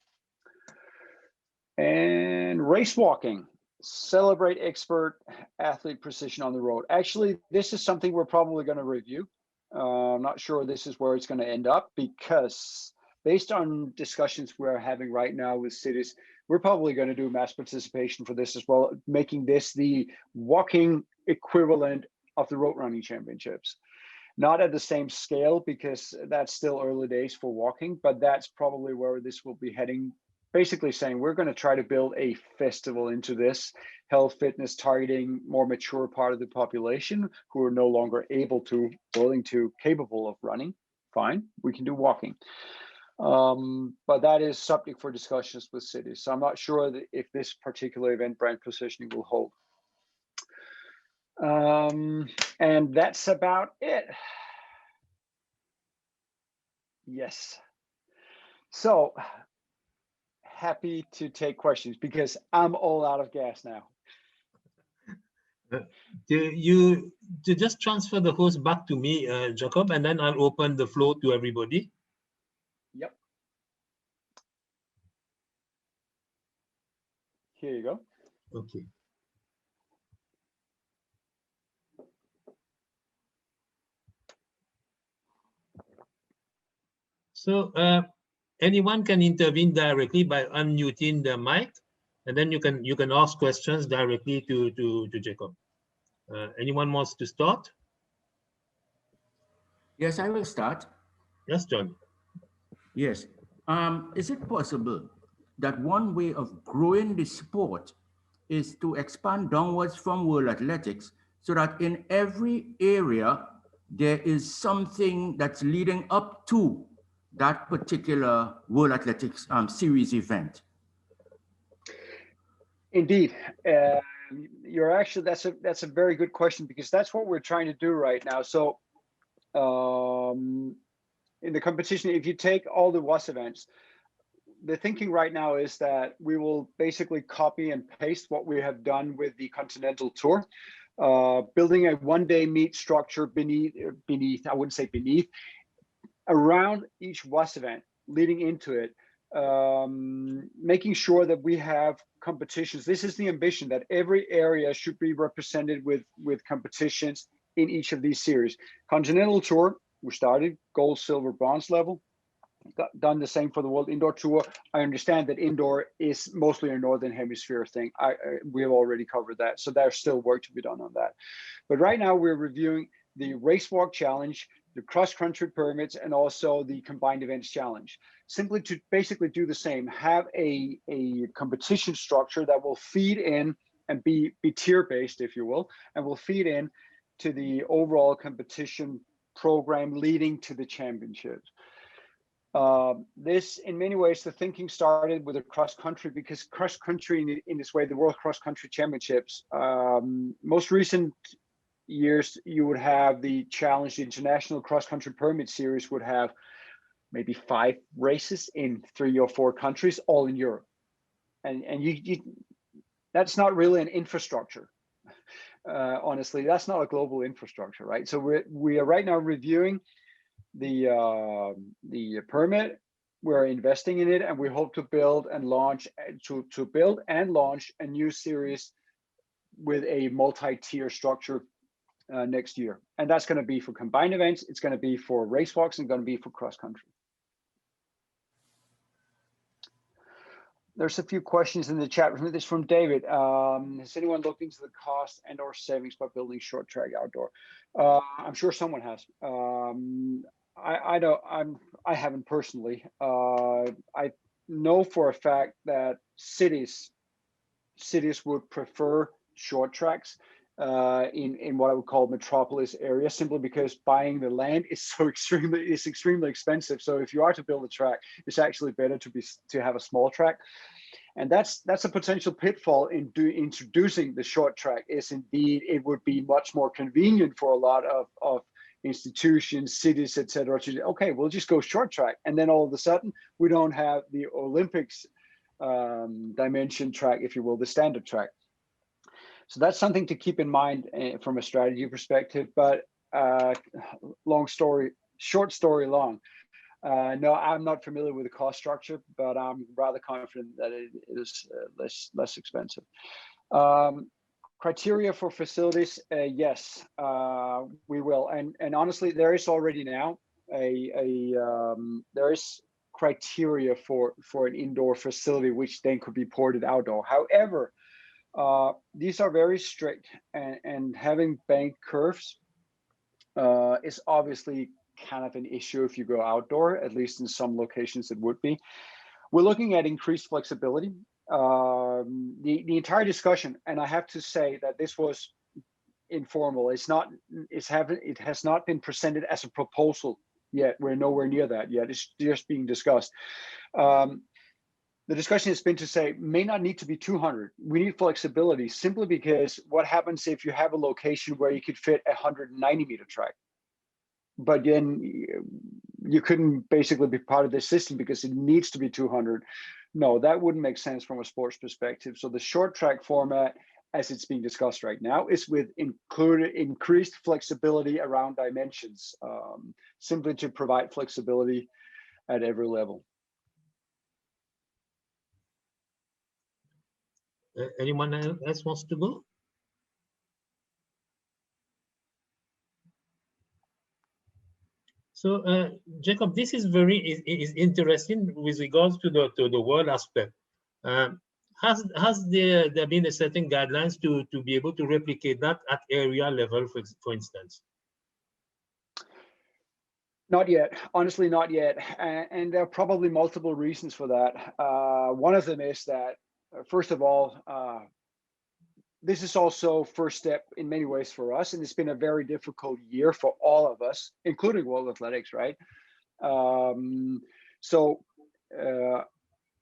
And race walking, celebrate expert athlete precision on the road. Actually, this is something we're probably going to review. I'm not sure this is where it's going to end up, because based on discussions we're having right now with cities, we're probably going to do mass participation for this as well, making this the walking equivalent of the road running championships. Not at the same scale, because that's still early days for walking, but that's probably where this will be heading. Basically saying we're going to try to build a festival into this, health, fitness, targeting more mature part of the population who are no longer able to, willing to, capable of running fine, we can do walking. But that is subject for discussions with cities. So I'm not sure that if this particular event brand positioning will hold. And that's about it. Yes. So happy to take questions because I'm all out of gas now. You just transfer the host back to me, Jakob, and then I'll open the floor to everybody. Yep. Here you go. Okay. So anyone can intervene directly by unmuting the mic, and then you can ask questions directly to Jakob. Anyone wants to start? Yes, I will start. Yes, John. Yes. Is it possible that one way of growing the sport is to expand downwards from World Athletics so that in every area there is something that's leading up to that particular World Athletics series event? Indeed. You're actually, that's a very good question because that's what we're trying to do right now. So in the competition, if you take all the WAS events, the thinking right now is that we will basically copy and paste what we have done with the Continental Tour, building a one-day meet structure beneath, I wouldn't say beneath, around each WAS event, leading into it, making sure that we have competitions. This is the ambition, that every area should be represented with competitions in each of these series. Continental Tour, we started gold, silver, bronze level. Done the same for the World Indoor Tour. I understand that indoor is mostly a Northern Hemisphere thing. We have already covered that. So there's still work to be done on that. But right now we're reviewing the Race Walk Challenge, the Cross Country Permits, and also the Combined Events Challenge. Simply to basically do the same, have a competition structure that will feed in and be tier-based, if you will, and will feed in to the overall competition program leading to the championships. This, in many ways, the thinking started with a cross country because cross country, in this way, the World Cross Country Championships, most recent years, you would have the challenge, the International Cross Country Permit Series would have maybe 5 races in 3 or 4 countries, all in Europe. And that's not really an infrastructure. Honestly, that's not a global infrastructure, right? So we are right now reviewing the permit. We're investing in it, and we hope to build and launch to build and launch a new series with a multi-tier structure next year. And that's going to be for combined events, it's going to be for race walks, and going to be for cross country. There's a few questions in the chat. This from David. Has anyone looked into the cost and or savings by building short track outdoor? I'm sure someone has. I haven't personally. I know for a fact that cities would prefer short tracks in what I would call metropolis areas, simply because buying the land is so extremely expensive. So if you are to build a track, it's actually better to have a small track. And that's a potential pitfall in introducing the short track. Is indeed it would be much more convenient for a lot of institutions, cities, etc. to okay, we'll just go short track, and then all of a sudden we don't have the Olympics dimension track, if you will, the standard track. So that's something to keep in mind from a strategy perspective. But short story long. No, I'm not familiar with the cost structure, but I'm rather confident that it is less expensive. Criteria for facilities, yes, we will. And honestly, there is already now there is criteria for an indoor facility, which then could be ported outdoor. However, these are very strict, and having banked curves is obviously kind of an issue if you go outdoor. At least in some locations it would be. We're looking at increased flexibility. The entire discussion, and I have to say that this was informal. It has not been presented as a proposal yet. We're nowhere near that yet. It's just being discussed. The discussion has been to say may not need to be 200. We need flexibility simply because what happens if you have a location where you could fit a 190-meter track, but then you couldn't basically be part of this system because it needs to be 200. No, that wouldn't make sense from a sports perspective. So the short track format, as it's being discussed right now, is with increased flexibility around dimensions, simply to provide flexibility at every level. Anyone else wants to go? So, Jakob, this is very is interesting with regards to the world aspect. Has there been a certain guidelines to be able to replicate that at area level, for instance? Not yet, honestly, not yet. And there are probably multiple reasons for that. One of them is that, first of all, this is also first step in many ways for us, and it's been a very difficult year for all of us, including World Athletics, right? So a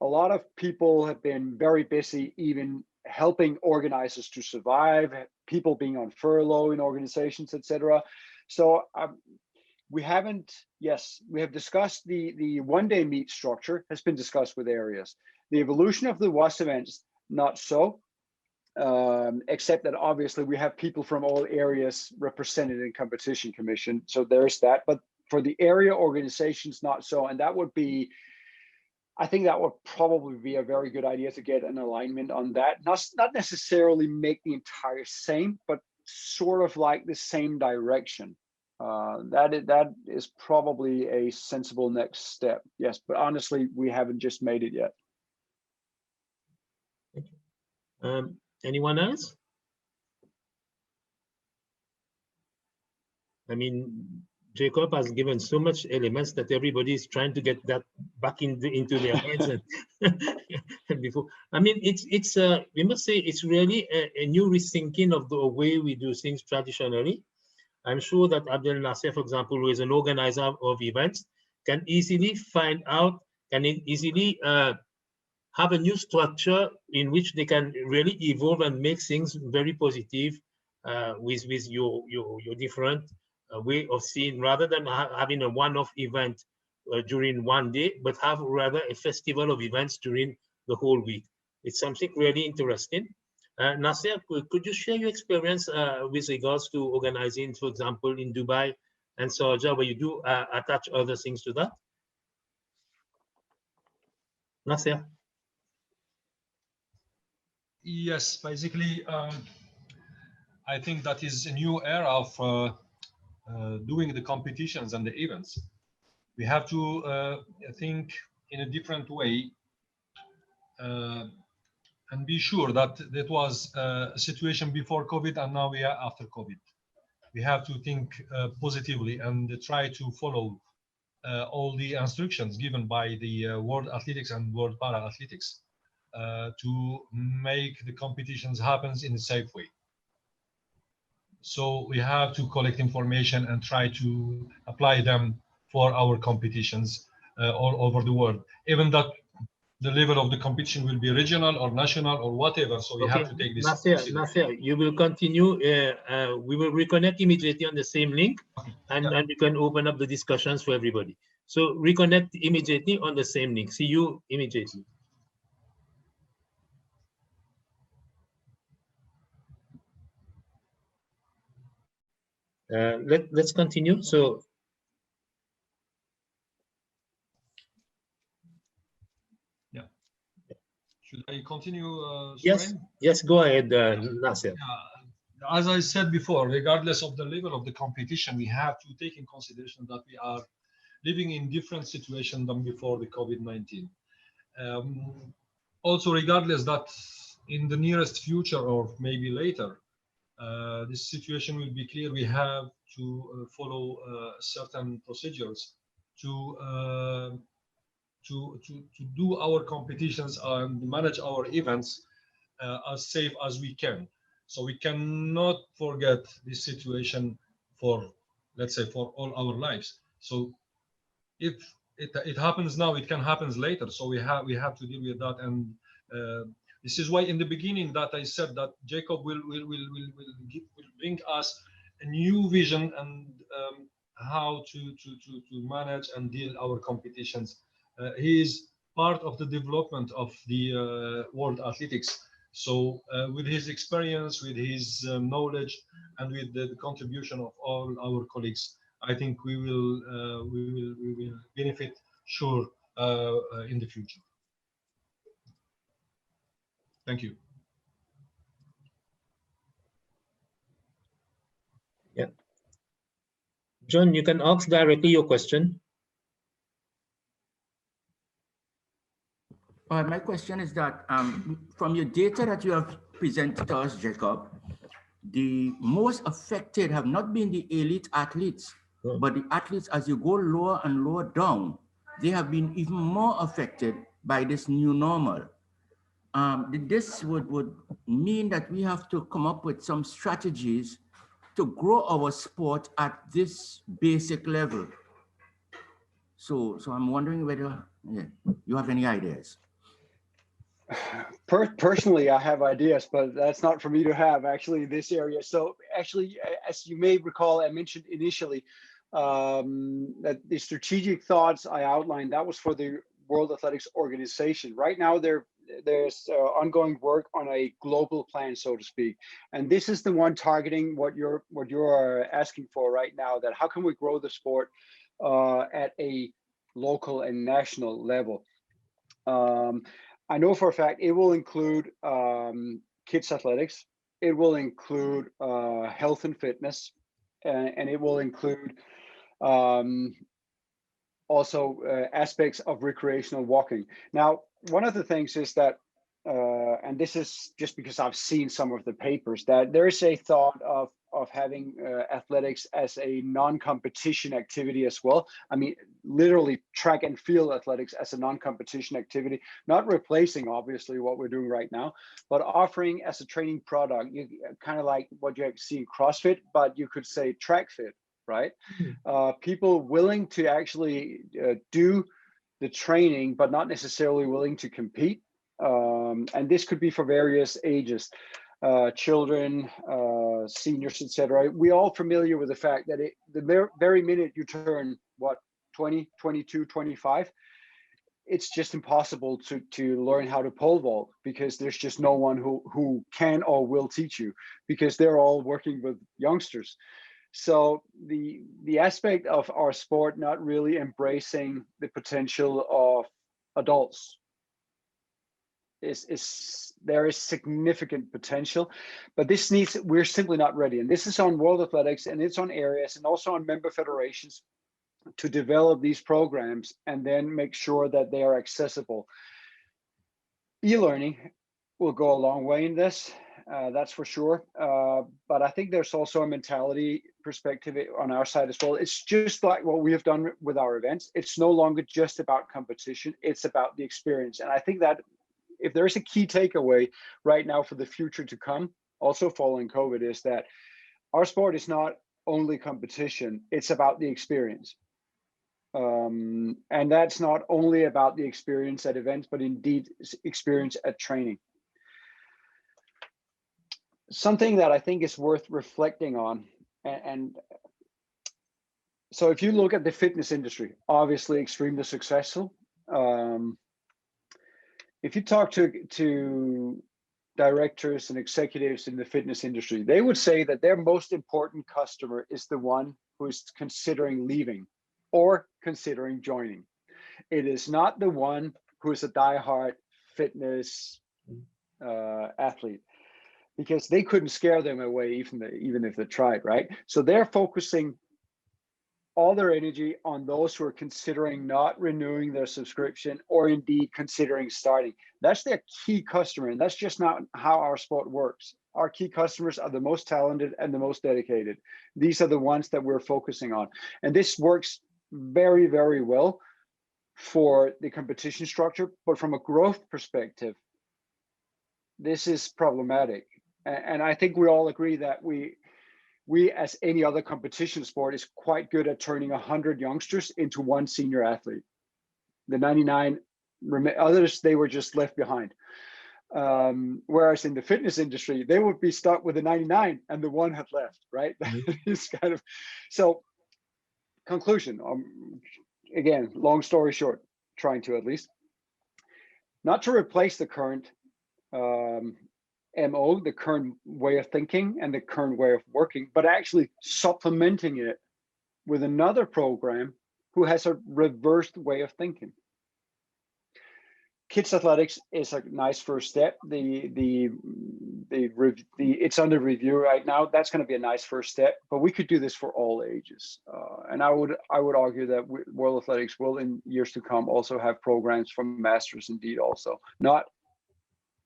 lot of people have been very busy even helping organizers to survive, people being on furlough in organizations, etc. So we haven't, yes, we have discussed the one-day meet structure has been discussed with areas. The evolution of the WAS events, not so. Except that obviously we have people from all areas represented in competition commission. So there's that, but for the area organizations, not so. And that would be, I think that would probably be a very good idea to get an alignment on that. Not necessarily make the entire same, but sort of like the same direction. That is probably a sensible next step. Yes, but honestly, we haven't just made it yet. Anyone else? I mean, Jakob has given so much elements that everybody is trying to get that back into their heads. And before, I mean, it's we must say it's really a new rethinking of the way we do things traditionally. I'm sure that Abdel Nasser, for example, who is an organizer of events, can easily find out, can easily have a new structure in which they can really evolve and make things very positive with your different way of seeing, rather than having a one-off event during one day, but have rather a festival of events during the whole week. It's something really interesting. Nasser, could you share your experience with regards to organizing, for example, in Dubai and Sharjah, where you do attach other things to that? Nasser? Yes, basically, I think that is a new era of doing the competitions and the events. We have to think in a different way and be sure that that was a situation before COVID and now we are after COVID. We have to think positively and try to follow all the instructions given by the World Athletics and World Para Athletics to make the competitions happen in a safe way. So we have to collect information and try to apply them for our competitions all over the world. Even that the level of the competition will be regional or national or whatever. So we have to take this. Nasser, you will continue. We will reconnect immediately on the same link, and we can open up the discussions for everybody. So reconnect immediately on the same link. See you immediately. Let's continue. So yeah, should I continue? Yes, go ahead, Nasser. As I said before, regardless of the level of the competition, we have to take in consideration that we are living in different situations than before the COVID-19. Also, regardless that in the nearest future or maybe later, this situation will be clear. We have to follow certain procedures to do our competitions and manage our events as safe as we can. So we cannot forget this situation for, let's say, for all our lives. So if it happens now, it can happen later. So we have to deal with that. And this is why in the beginning that I said that Jacob will bring us a new vision and how to manage and deal our competitions. He is part of the development of the world athletics. So with his experience, with his knowledge, and with the contribution of all our colleagues, I think we will benefit sure in the future. Thank you. Yeah. John, you can ask directly your question. My question is that from your data that you have presented to us, Jacob, the most affected have not been the elite athletes, but the athletes, as you go lower and lower down, they have been even more affected by this new normal. This would mean that we have to come up with some strategies to grow our sport at this basic level. So I'm wondering whether you have any ideas. Personally, I have ideas, but that's not for me to have actually in this area. So actually, as you may recall, I mentioned initially that the strategic thoughts I outlined, that was for the World Athletics Organization. Right now, there's ongoing work on a global plan, so to speak. And this is the one targeting what you're asking for right now, that how can we grow the sport at a local and national level. I know for a fact it will include kids athletics, it will include health and fitness, and it will include also aspects of recreational walking. Now, one of the things is that, and this is just because I've seen some of the papers, that there is a thought of having athletics as a non-competition activity as well. I mean, literally track and field athletics as a non-competition activity, not replacing obviously what we're doing right now, but offering as a training product, kind of like what you see in CrossFit, but you could say track fit, right? People willing to actually do the training, but not necessarily willing to compete. And this could be for various ages. Children, seniors, etc. We all familiar with the fact that the very minute you turn, what, 20, 22, 25, it's just impossible to learn how to pole vault, because there's just no one who can or will teach you, because they're all working with youngsters. So the aspect of our sport not really embracing the potential of adults there is significant potential, but we're simply not ready. And this is on World Athletics, and it's on areas and also on member federations to develop these programs and then make sure that they are accessible. E-learning will go a long way in this, that's for sure. But I think there's also a mentality perspective on our side as well. It's just like what we have done with our events. It's no longer just about competition, it's about the experience. And I think that if there's a key takeaway right now for the future to come, also following COVID, is that our sport is not only competition, it's about the experience. And that's not only about the experience at events, but indeed experience at training. Something that I think is worth reflecting on, and so if you look at the fitness industry, obviously extremely successful. If you talk to directors and executives in the fitness industry, they would say that their most important customer is the one who is considering leaving or considering joining. It is not the one who is a diehard fitness athlete, because they couldn't scare them away even if they tried, right? So they're focusing all their energy on those who are considering not renewing their subscription or indeed considering starting. That's their key customer, and that's just not how our sport works. Our key customers are the most talented and the most dedicated. These are the ones that we're focusing on. And this works very, very well for the competition structure, but from a growth perspective, this is problematic. And I think we all agree that we we, as any other competition sport, is quite good at turning 100 youngsters into one senior athlete. The 99 others, they were just left behind. Whereas in the fitness industry, they would be stuck with the 99 and the one had left, right? It's kind of, so conclusion, again, long story short, trying to at least, not to replace the current MO, the current way of thinking and the current way of working, but actually supplementing it with another program who has a reversed way of thinking. Kids athletics is a nice first step. It's under review right now. That's going to be a nice first step, but we could do this for all ages. And I would argue that World Athletics will, in years to come, also have programs for masters, indeed, also not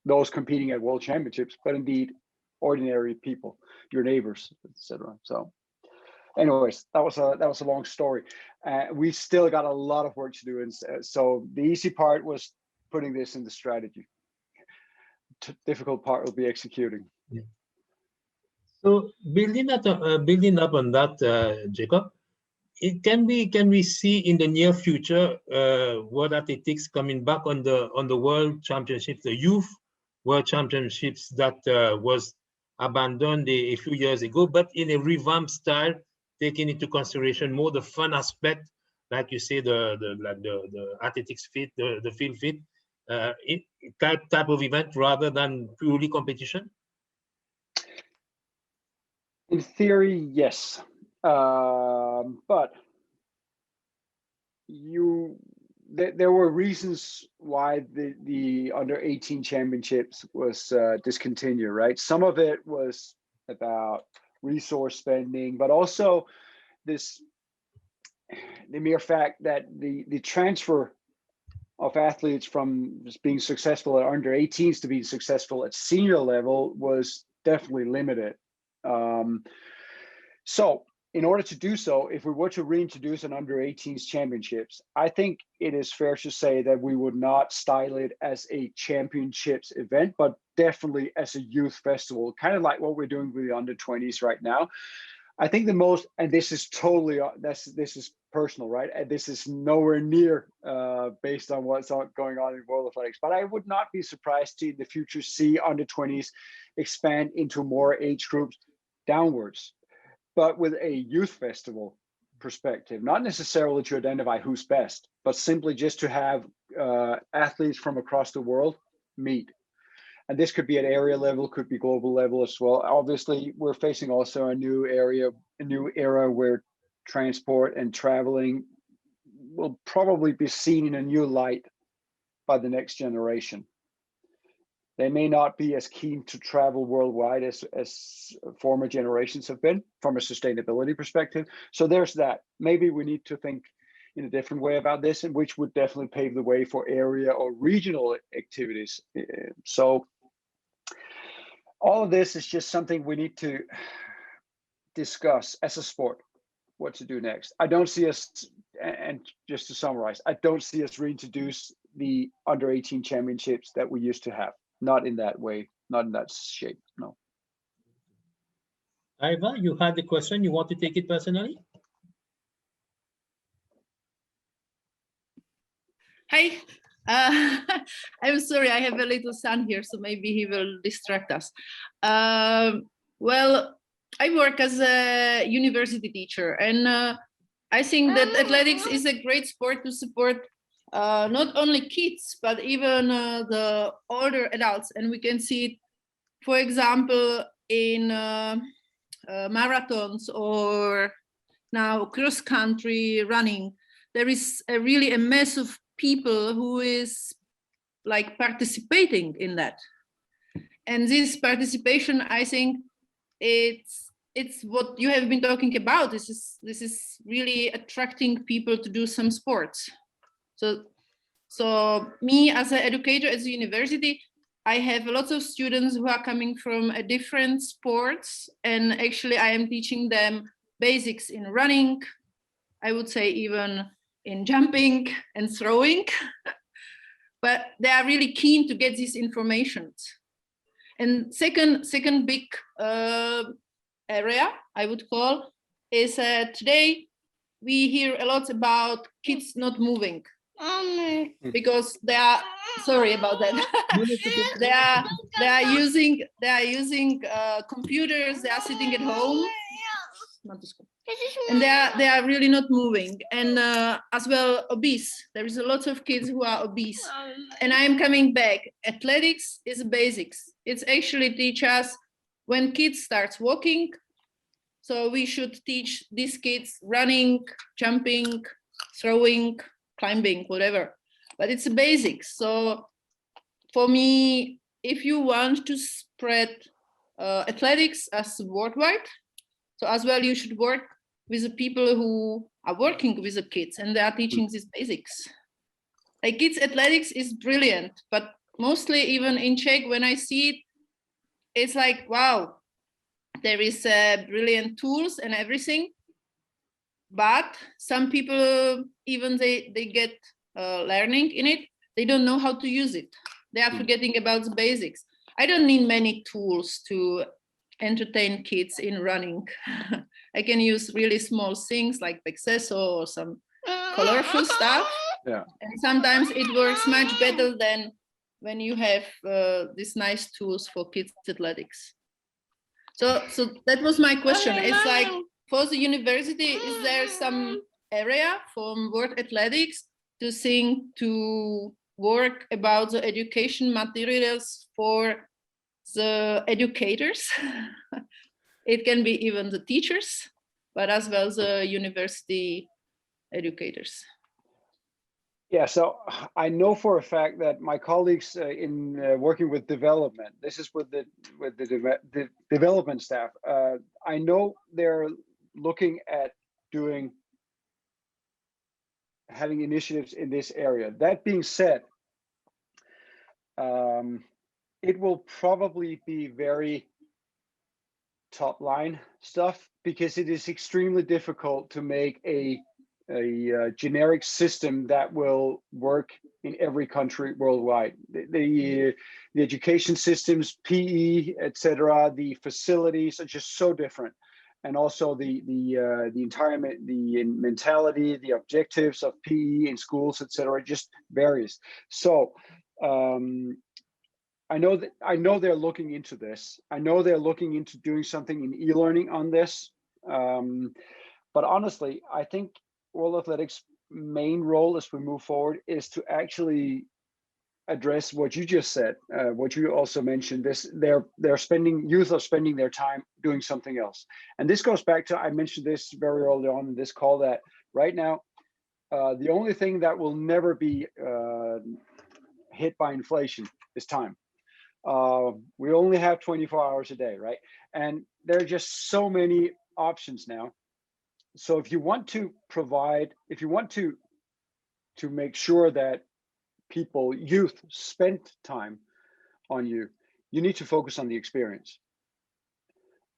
those competing at world championships, but indeed ordinary people, your neighbors, etc. So, anyways, that was a long story. We still got a lot of work to do, and so the easy part was putting this in the strategy. Difficult part will be executing. Yeah. So building up on that, Jakob, can we see in the near future World Athletics coming back on the World Championships, the Youth World Championships that was abandoned a few years ago, but in a revamped style, taking into consideration more the fun aspect, like you say, the athletics fit, the field fit, type of event rather than purely competition? In theory, yes, but there were reasons why the under 18 championships was discontinued, right? Some of it was about resource spending, but also the mere fact that the transfer of athletes from just being successful at under 18s to being successful at senior level was definitely limited. So in order to do so, if we were to reintroduce an under 18s championships, I think it is fair to say that we would not style it as a championships event, but definitely as a youth festival, kind of like what we're doing with the under 20s right now. I think the most, and this is totally, this is personal, right? And this is nowhere near based on what's going on in World Athletics, but I would not be surprised to in the future see under 20s expand into more age groups downwards, but with a youth festival perspective, not necessarily to identify who's best, but simply just to have athletes from across the world meet. And this could be at area level, could be global level as well. Obviously, we're facing also a new era where transport and traveling will probably be seen in a new light by the next generation. They may not be as keen to travel worldwide as former generations have been from a sustainability perspective. So there's that. Maybe we need to think in a different way about this, and which would definitely pave the way for area or regional activities. So all of this is just something we need to discuss as a sport, what to do next. I don't see us, and just to summarize, I don't see us reintroduce the under 18 championships that we used to have. Not in that way, not in that shape, no. Iva, you had the question, you want to take it personally? Hi, I'm sorry, I have a little son here, so maybe he will distract us. Well, I work as a university teacher, and I think that athletics is a great sport to support not only kids, but even the older adults. And we can see it, for example, in marathons or now cross-country running. There is really a mass of people who is like participating in that. And this participation, I think it's what you have been talking about. This is really attracting people to do some sports. So me as an educator at the university, I have lots of students who are coming from different sports, and actually I am teaching them basics in running, I would say even in jumping and throwing, but they are really keen to get these information. And second big area I would call, is today we hear a lot about kids not moving because they are, sorry about that. they are using computers, they are sitting at home, and they are really not moving, and as well obese. There is a lot of kids who are obese, and I am coming back. Athletics is basics. It's actually teach us when kids starts walking. So we should teach these kids running, jumping, throwing, climbing, whatever. But it's a basics. So for me, if you want to spread athletics as worldwide, so as well you should work with the people who are working with the kids and they are teaching these basics. Like kids athletics is brilliant, but mostly even in Czech, when I see it, it's like, wow, there is brilliant tools and everything, but some people, even they get learning in it, they don't know how to use it. They are forgetting about the basics. I don't need many tools to entertain kids in running. I can use really small things like Pexeso or some colorful stuff. Yeah. And sometimes it works much better than when you have these nice tools for kids athletics. So that was my question. It's like, for the university, is there some area from World Athletics to think, to work about the education materials for the educators? It can be even the teachers, but as well the university educators. Yeah, so I know for a fact that my colleagues in working with development, this is with the development staff. I know they're looking at having initiatives in this area. That being said, it will probably be very top line stuff because it is extremely difficult to make a generic system that will work in every country worldwide. The education systems, PE, etc., the facilities are just so different, and also the environment, the mentality, the objectives of PE in schools, etc., just varies. So I know they're looking into this. I know they're looking into doing something in e-learning on this. But honestly, I think World Athletics' main role as we move forward is to actually address what you just said, what you also mentioned. Youth are spending their time doing something else, and this goes back to, I mentioned this very early on in this call, that right now the only thing that will never be hit by inflation is time. We only have 24 hours a day, right? And there are just so many options now. So if you want to make sure that youth spend time on you, you need to focus on the experience.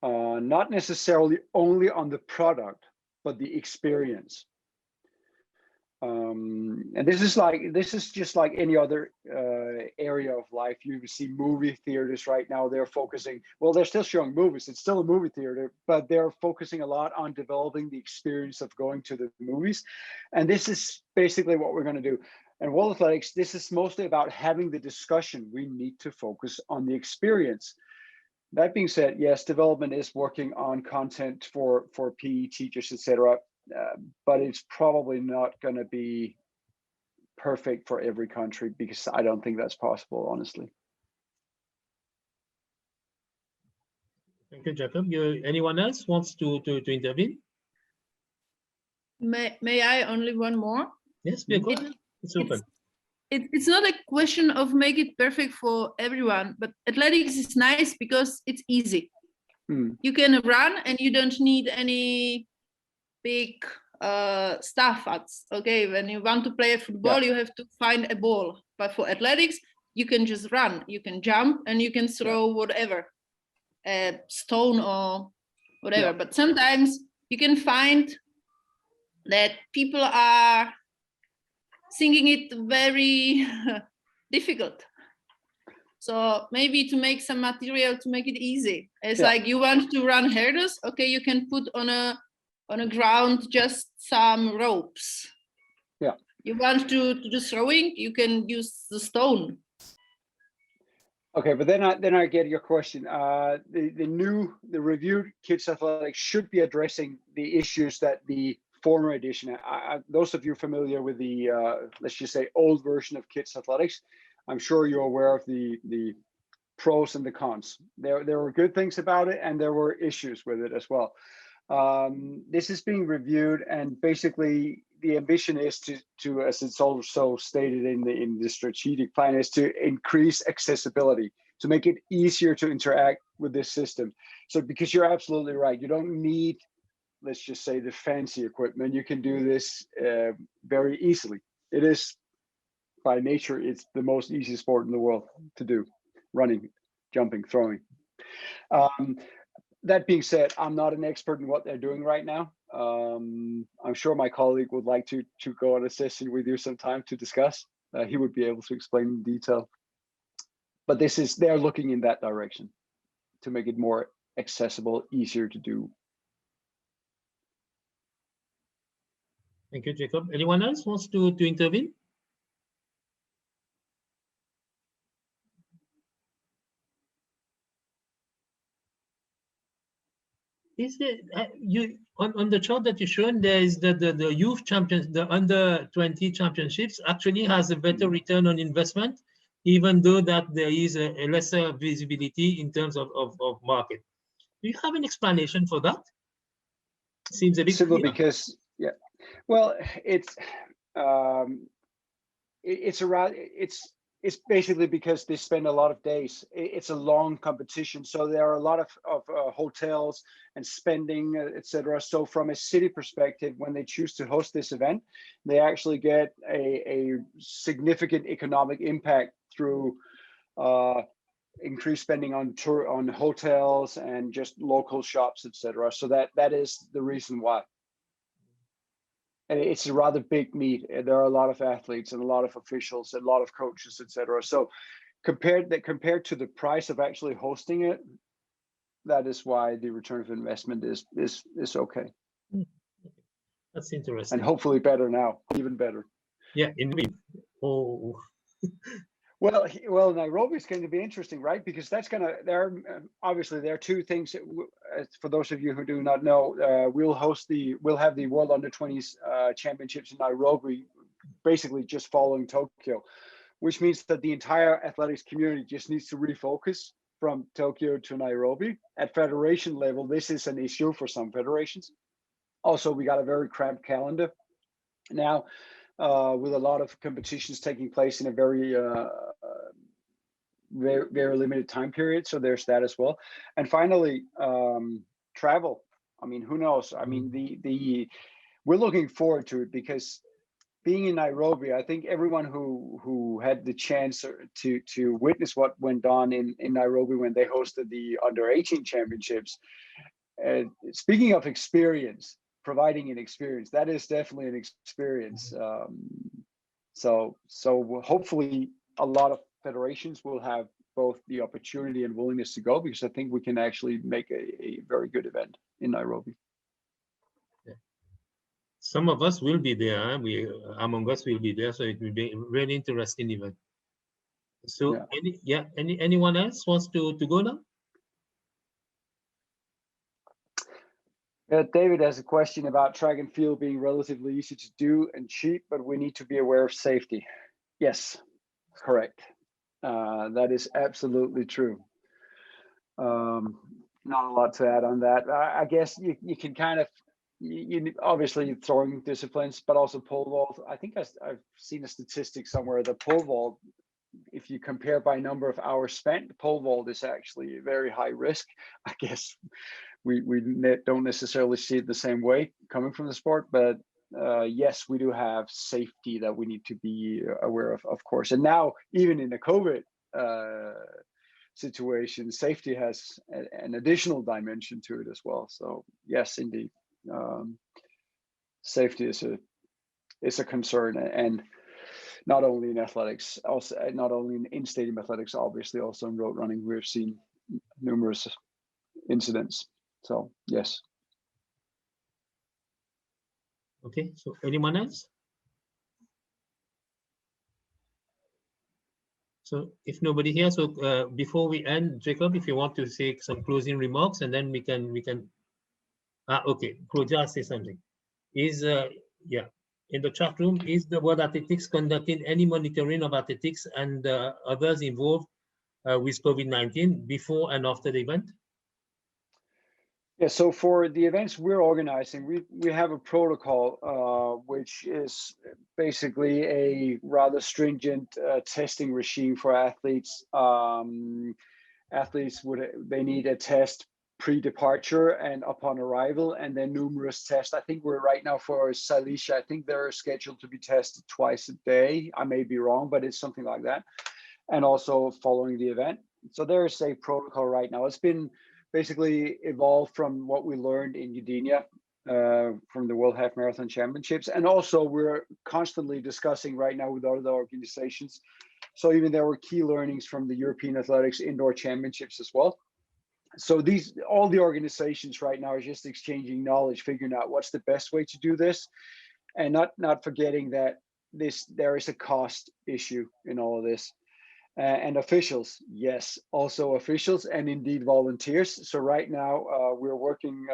Not necessarily only on the product, but the experience. And this is just like any other area of life. You see movie theaters right now, they're focusing, well, they're still showing movies, it's still a movie theater, but they're focusing a lot on developing the experience of going to the movies. And this is basically what we're going to do. And World Athletics, this is mostly about having the discussion. We need to focus on the experience. That being said, yes, development is working on content for PE teachers, etc. But it's probably not going to be perfect for every country, because I don't think that's possible, honestly. Thank you, Jakob. Anyone else wants to intervene? May I only one more? Yes, we go. It's open. It's not a question of make it perfect for everyone, but athletics is nice because it's easy. You can run and you don't need any big stuff. Okay, when you want to play football, you have to find a ball. But for athletics, you can just run, you can jump, and you can throw whatever, a stone or whatever. But sometimes you can find that people are thinking it very difficult. So maybe to make some material to make it easy. It's Yeah. like you want to run hurdles, okay, you can put on a ground just some ropes. Yeah. You want to do throwing, you can use the stone. Okay, but then I get your question. The reviewed kids athletics should be addressing the issues that the former edition. Those of you familiar with the let's just say old version of kids athletics, I'm sure you're aware of the pros and the cons. There were good things about it, and there were issues with it as well. This is being reviewed, and basically the ambition is to as it's also stated in the strategic plan, is to increase accessibility, to make it easier to interact with this system. So because you're absolutely right, you don't need, let's just say, the fancy equipment. You can do this very easily. It is, by nature, it's the most easy sport in the world to do: running, jumping, throwing. That being said, I'm not an expert in what they're doing right now. I'm sure my colleague would like to go on a session with you sometime to discuss. He would be able to explain in detail. But they're looking in that direction to make it more accessible, easier to do. Thank you, Jacob. Anyone else wants to intervene? Is it you on the chart that you shown? There is the youth champions, the under 20 championships actually has a better return on investment, even though that there is a lesser visibility in terms of market. Do you have an explanation for that? Seems a bit Simply clear. because, yeah, well, it's basically because they spend a lot of days. It's a long competition, so there are a lot of hotels and spending, etc. So from a city perspective, when they choose to host this event, they actually get a significant economic impact through increased spending on hotels and just local shops, etc. So that is the reason why. And it's a rather big meet. There are a lot of athletes and a lot of officials and a lot of coaches, etc. So compared to the price of actually hosting it, that is why the return of investment is okay. That's interesting. And hopefully better now, even better. Yeah, indeed. Oh. Well, Nairobi is going to be interesting, right? Because that's going to, there are two things that, for those of you who do not know, we'll have the World Under 20s Championships in Nairobi, basically just following Tokyo, which means that the entire athletics community just needs to refocus from Tokyo to Nairobi. At federation level, this is an issue for some federations. Also, we got a very cramped calendar now, with a lot of competitions taking place in a very limited time period. So there's that as well. And finally, travel. I mean, who knows? I mean, we're looking forward to it, because being in Nairobi, I think everyone who had the chance to witness what went on in Nairobi when they hosted the Under 18 Championships. Speaking of experience, providing an experience, that is definitely an experience. So hopefully a lot of federations will have both the opportunity and willingness to go, because I think we can actually make a very good event in Nairobi. Yeah. Some of us will be there. Huh? Among us will be there, so it will be a really interesting event. So yeah. Anyone else wants to go now? David has a question about track and field being relatively easy to do and cheap, but we need to be aware of safety. Yes, correct. That is absolutely true. Not a lot to add on that. I guess you can kind of, obviously throwing disciplines, but also pole vault. I think I've seen a statistic somewhere that pole vault, if you compare by number of hours spent, pole vault is actually a very high risk. I guess we don't necessarily see it the same way coming from the sport, but yes, we do have safety that we need to be aware of course. And now, even in the COVID situation, safety has an additional dimension to it as well. So yes, indeed, safety is a concern. And not only in athletics, also not only in stadium athletics, obviously also in road running, we've seen numerous incidents. So yes. Okay, so anyone else? So if nobody here, so before we end, Jacob, if you want to say some closing remarks, and then we can. Okay, Proja say something. Is yeah, in the chat room, is the World Athletics conducting any monitoring of athletics and others involved with COVID-19 before and after the event? Yeah, so for the events we're organizing, we have a protocol which is basically a rather stringent testing regime for athletes. Athletes they need a test pre-departure and upon arrival, and then numerous tests. I think we're right now for Silesia, I think they're scheduled to be tested twice a day. I may be wrong, but it's something like that. And also following the event. So there's a protocol right now. It's been basically evolved from what we learned in Udenia from the World Half Marathon Championships. And also we're constantly discussing right now with other organizations. So even there were key learnings from the European Athletics Indoor Championships as well. So all the organizations right now are just exchanging knowledge, figuring out what's the best way to do this, and not forgetting that there is a cost issue in all of this. And officials, yes, also officials, and indeed volunteers. So right now we're working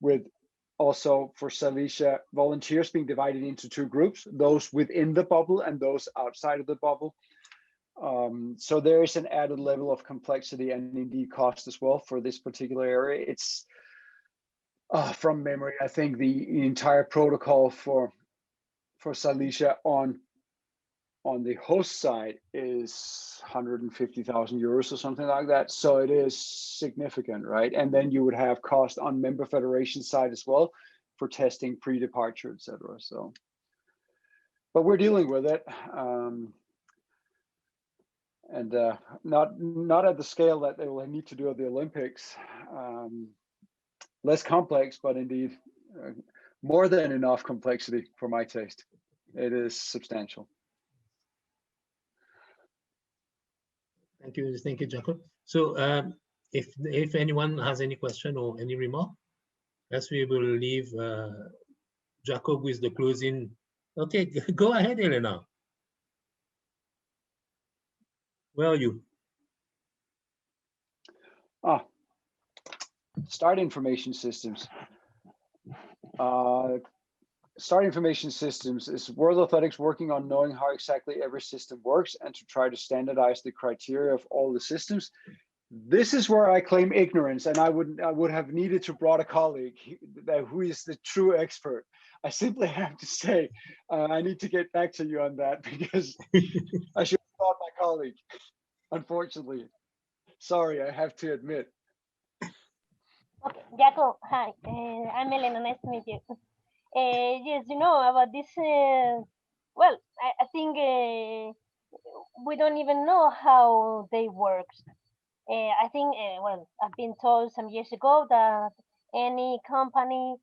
with also for Silesia volunteers being divided into two groups, those within the bubble and those outside of the bubble. So there is an added level of complexity and indeed cost as well for this particular area. It's from memory, I think the entire protocol for Silesia on the host side is 150,000 euros or something like that. So it is significant, right? And then you would have cost on member federation side as well for testing pre-departure, etc. So, but we're dealing with it. And not at the scale that they will need to do at the Olympics. Less complex, but indeed more than enough complexity for my taste. It is substantial. Thank you, Jacob. So if anyone has any question or any remark, as we will leave Jacob with the closing. Okay, go ahead, Elena. Where are you? Start information systems. Start information systems is World Athletics working on knowing how exactly every system works and to try to standardize the criteria of all the systems. This is where I claim ignorance, and I would have needed to brought a colleague who is the true expert. I simply have to say, I need to get back to you on that because I should have thought my colleague. Unfortunately, sorry, I have to admit. Okay, Jacob, hi, I'm Elena, nice to meet you. Yes, you know about this, well, I think we don't even know how they work. I think, well, I've been told some years ago that no company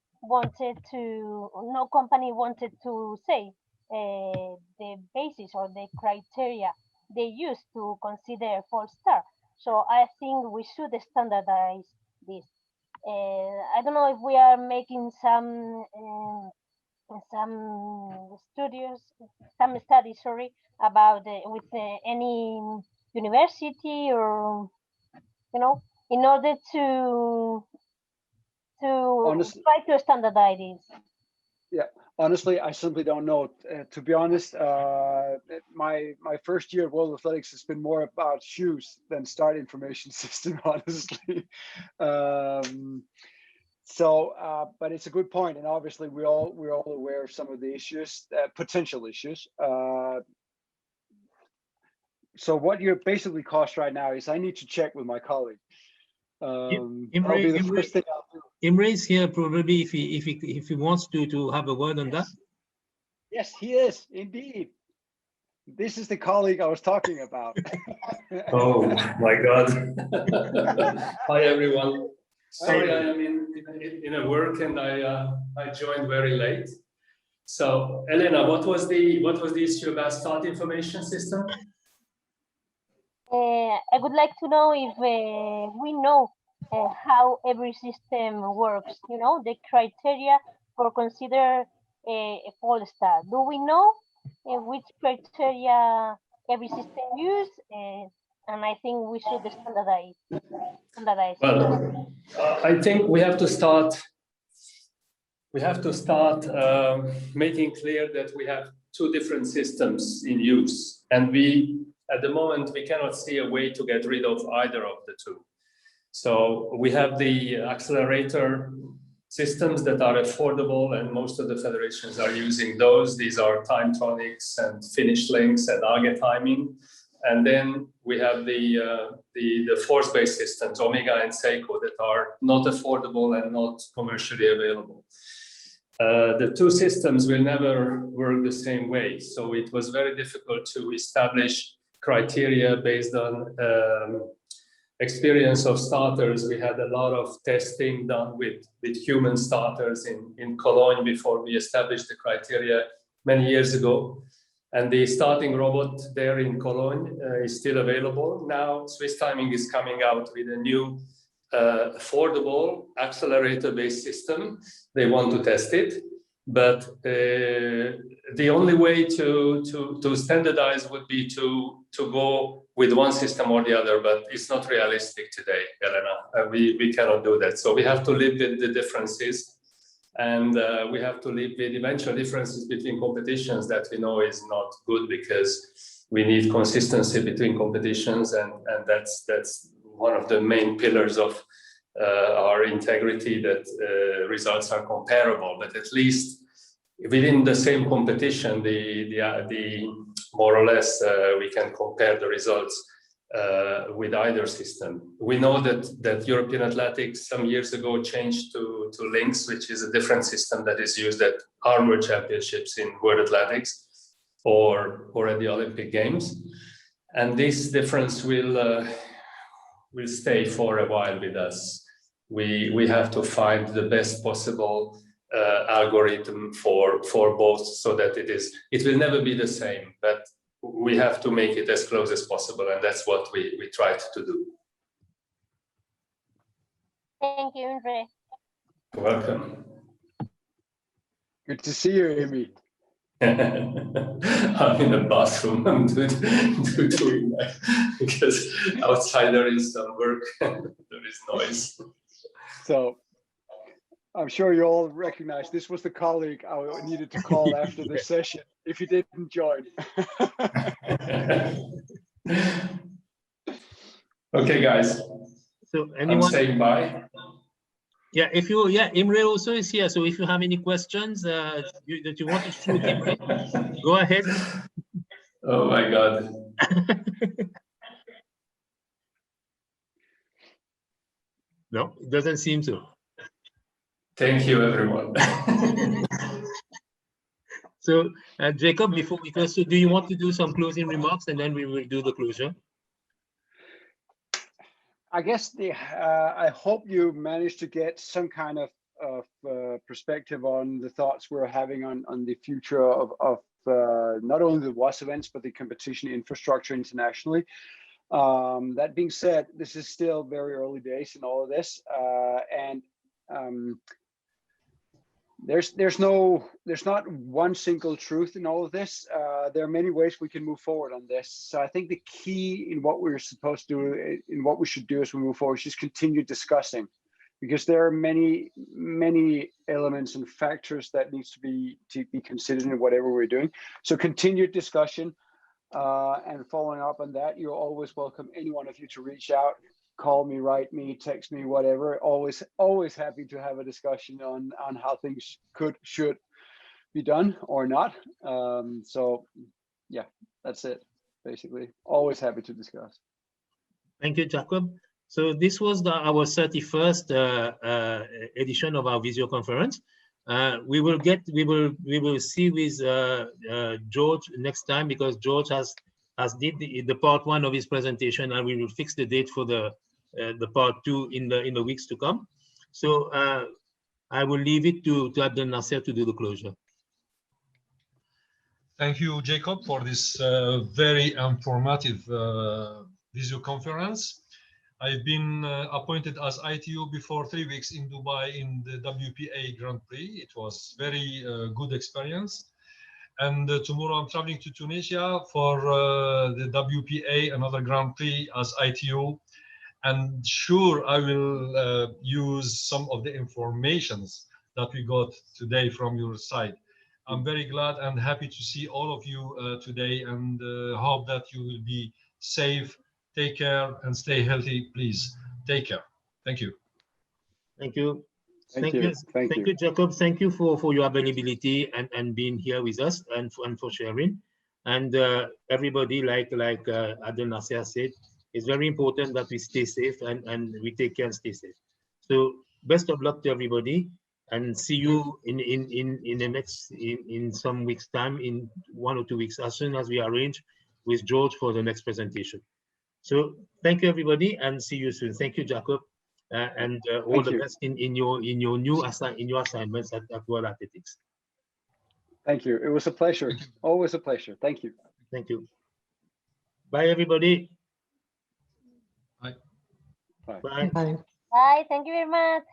wanted to say the basis or the criteria they use to consider 4-star. So I think we should standardize this. I don't know if we are making some studies, sorry, about with any university or, you know, in order to Honestly, try to standardize this. Yeah, honestly, I simply don't know. To be honest, my first year at World Athletics has been more about shoes than start information system, honestly. But it's a good point, and obviously we're all aware of some of the issues, potential issues. So what you're basically cost right now is I need to check with my colleague. That'll be the first thing I'll do. Imre is here probably if he wants to have a word on that. Yes, he is indeed. This is the colleague I was talking about. Oh my God. Hi everyone. Sorry, I am in a work and I joined very late. So, Elena, what was the issue about start information system? I would like to know if we know how every system works. You know, the criteria for consider a false start. Do we know which criteria every system use? And I think we should standardize. Well, I think we have to start making clear that we have two different systems in use, and at the moment we cannot see a way to get rid of either of the two. So we have the accelerator systems that are affordable, and most of the federations are using those. These are Timetronics and Finish Links and Arge Timing. And then we have the force-based systems, Omega and Seiko, that are not affordable and not commercially available. The two systems will never work the same way. So it was very difficult to establish criteria based on experience of starters. We had a lot of testing done with human starters in Cologne before we established the criteria many years ago. And the starting robot there in Cologne is still available. Now Swiss Timing is coming out with a new affordable accelerator-based system. They want to test it, but the only way to standardize would be to go with one system or the other, but it's not realistic today, Elena. We cannot do that. So we have to live with the differences, and we have to live with eventual differences between competitions that we know is not good, because we need consistency between competitions, and that's one of the main pillars of our integrity, that results are comparable. But at least within the same competition, the more or less we can compare the results with either system. We know that European Athletics some years ago changed to Lynx, which is a different system that is used at Armour Championships in World Athletics or at the Olympic Games. And this difference will stay for a while with us. We have to find the best possible algorithm for both, so that it will never be the same, but we have to make it as close as possible, and that's what we tried to do. Thank you, Andre. You're welcome. Good to see you, Amy. I'm in the bathroom. I'm doing that because outside there is some work. There is noise. So I'm sure you all recognize this was the colleague I needed to call after the session if you didn't join. Okay, guys. So anyone? I'm saying bye. Yeah, Imre also is here. So if you have any questions that you want to shoot Imre, go ahead. Oh my God. No, it doesn't seem so. Thank you, everyone. So, Jakob, before we close, so do you want to do some closing remarks, and then we will do the closure? I guess I hope you managed to get some kind of perspective on the thoughts we're having on the future of not only the WAS events, but the competition infrastructure internationally. That being said, this is still very early days in all of this, and there's not one single truth in all of this. There are many ways we can move forward on this. So I think the key in what we're supposed to do, in what we should do as we move forward, is just continue discussing, because there are many elements and factors that needs to be considered in whatever we're doing. So continued discussion, and following up on that, you're always welcome, any one of you, to reach out. Call me, write me, text me, whatever. Always happy to have a discussion on how things should be done or not. So yeah, that's it, basically. Always happy to discuss. Thank you, Jakob. So this was our 31st edition of our Visio conference. We will see with George next time, because George has did the part 1 of his presentation, and we will fix the date for the part 2 in the weeks to come. So I will leave it to Abdel Nasser to do the closure. Thank you, Jacob, for this very informative video conference. I've been appointed as ITU before 3 weeks in Dubai in the WPA Grand Prix. It was very good experience. And tomorrow I'm traveling to Tunisia for the WPA, another Grand Prix as ITU. And sure, I will use some of the informations that we got today from your side. I'm very glad and happy to see all of you today, and hope that you will be safe. Take care and stay healthy, please. Take care. Thank you. Thank you. Thank you. Thank you, Jacob. Thank you for your availability and being here with us and for sharing. And everybody, like Adel Nasser said, it's very important that we stay safe and we take care and stay safe. So best of luck to everybody, and see you in the next in some weeks time, in 1 or 2 weeks, as soon as we arrange with George for the next presentation. So thank you, everybody, and see you soon. Thank you, Jacob, and all the best in your new assignments at World Athletics. Thank you. It was a pleasure. Always a pleasure. Thank you. Thank you. Bye, everybody. Bye. Bye. Bye. Bye. Bye. Thank you very much.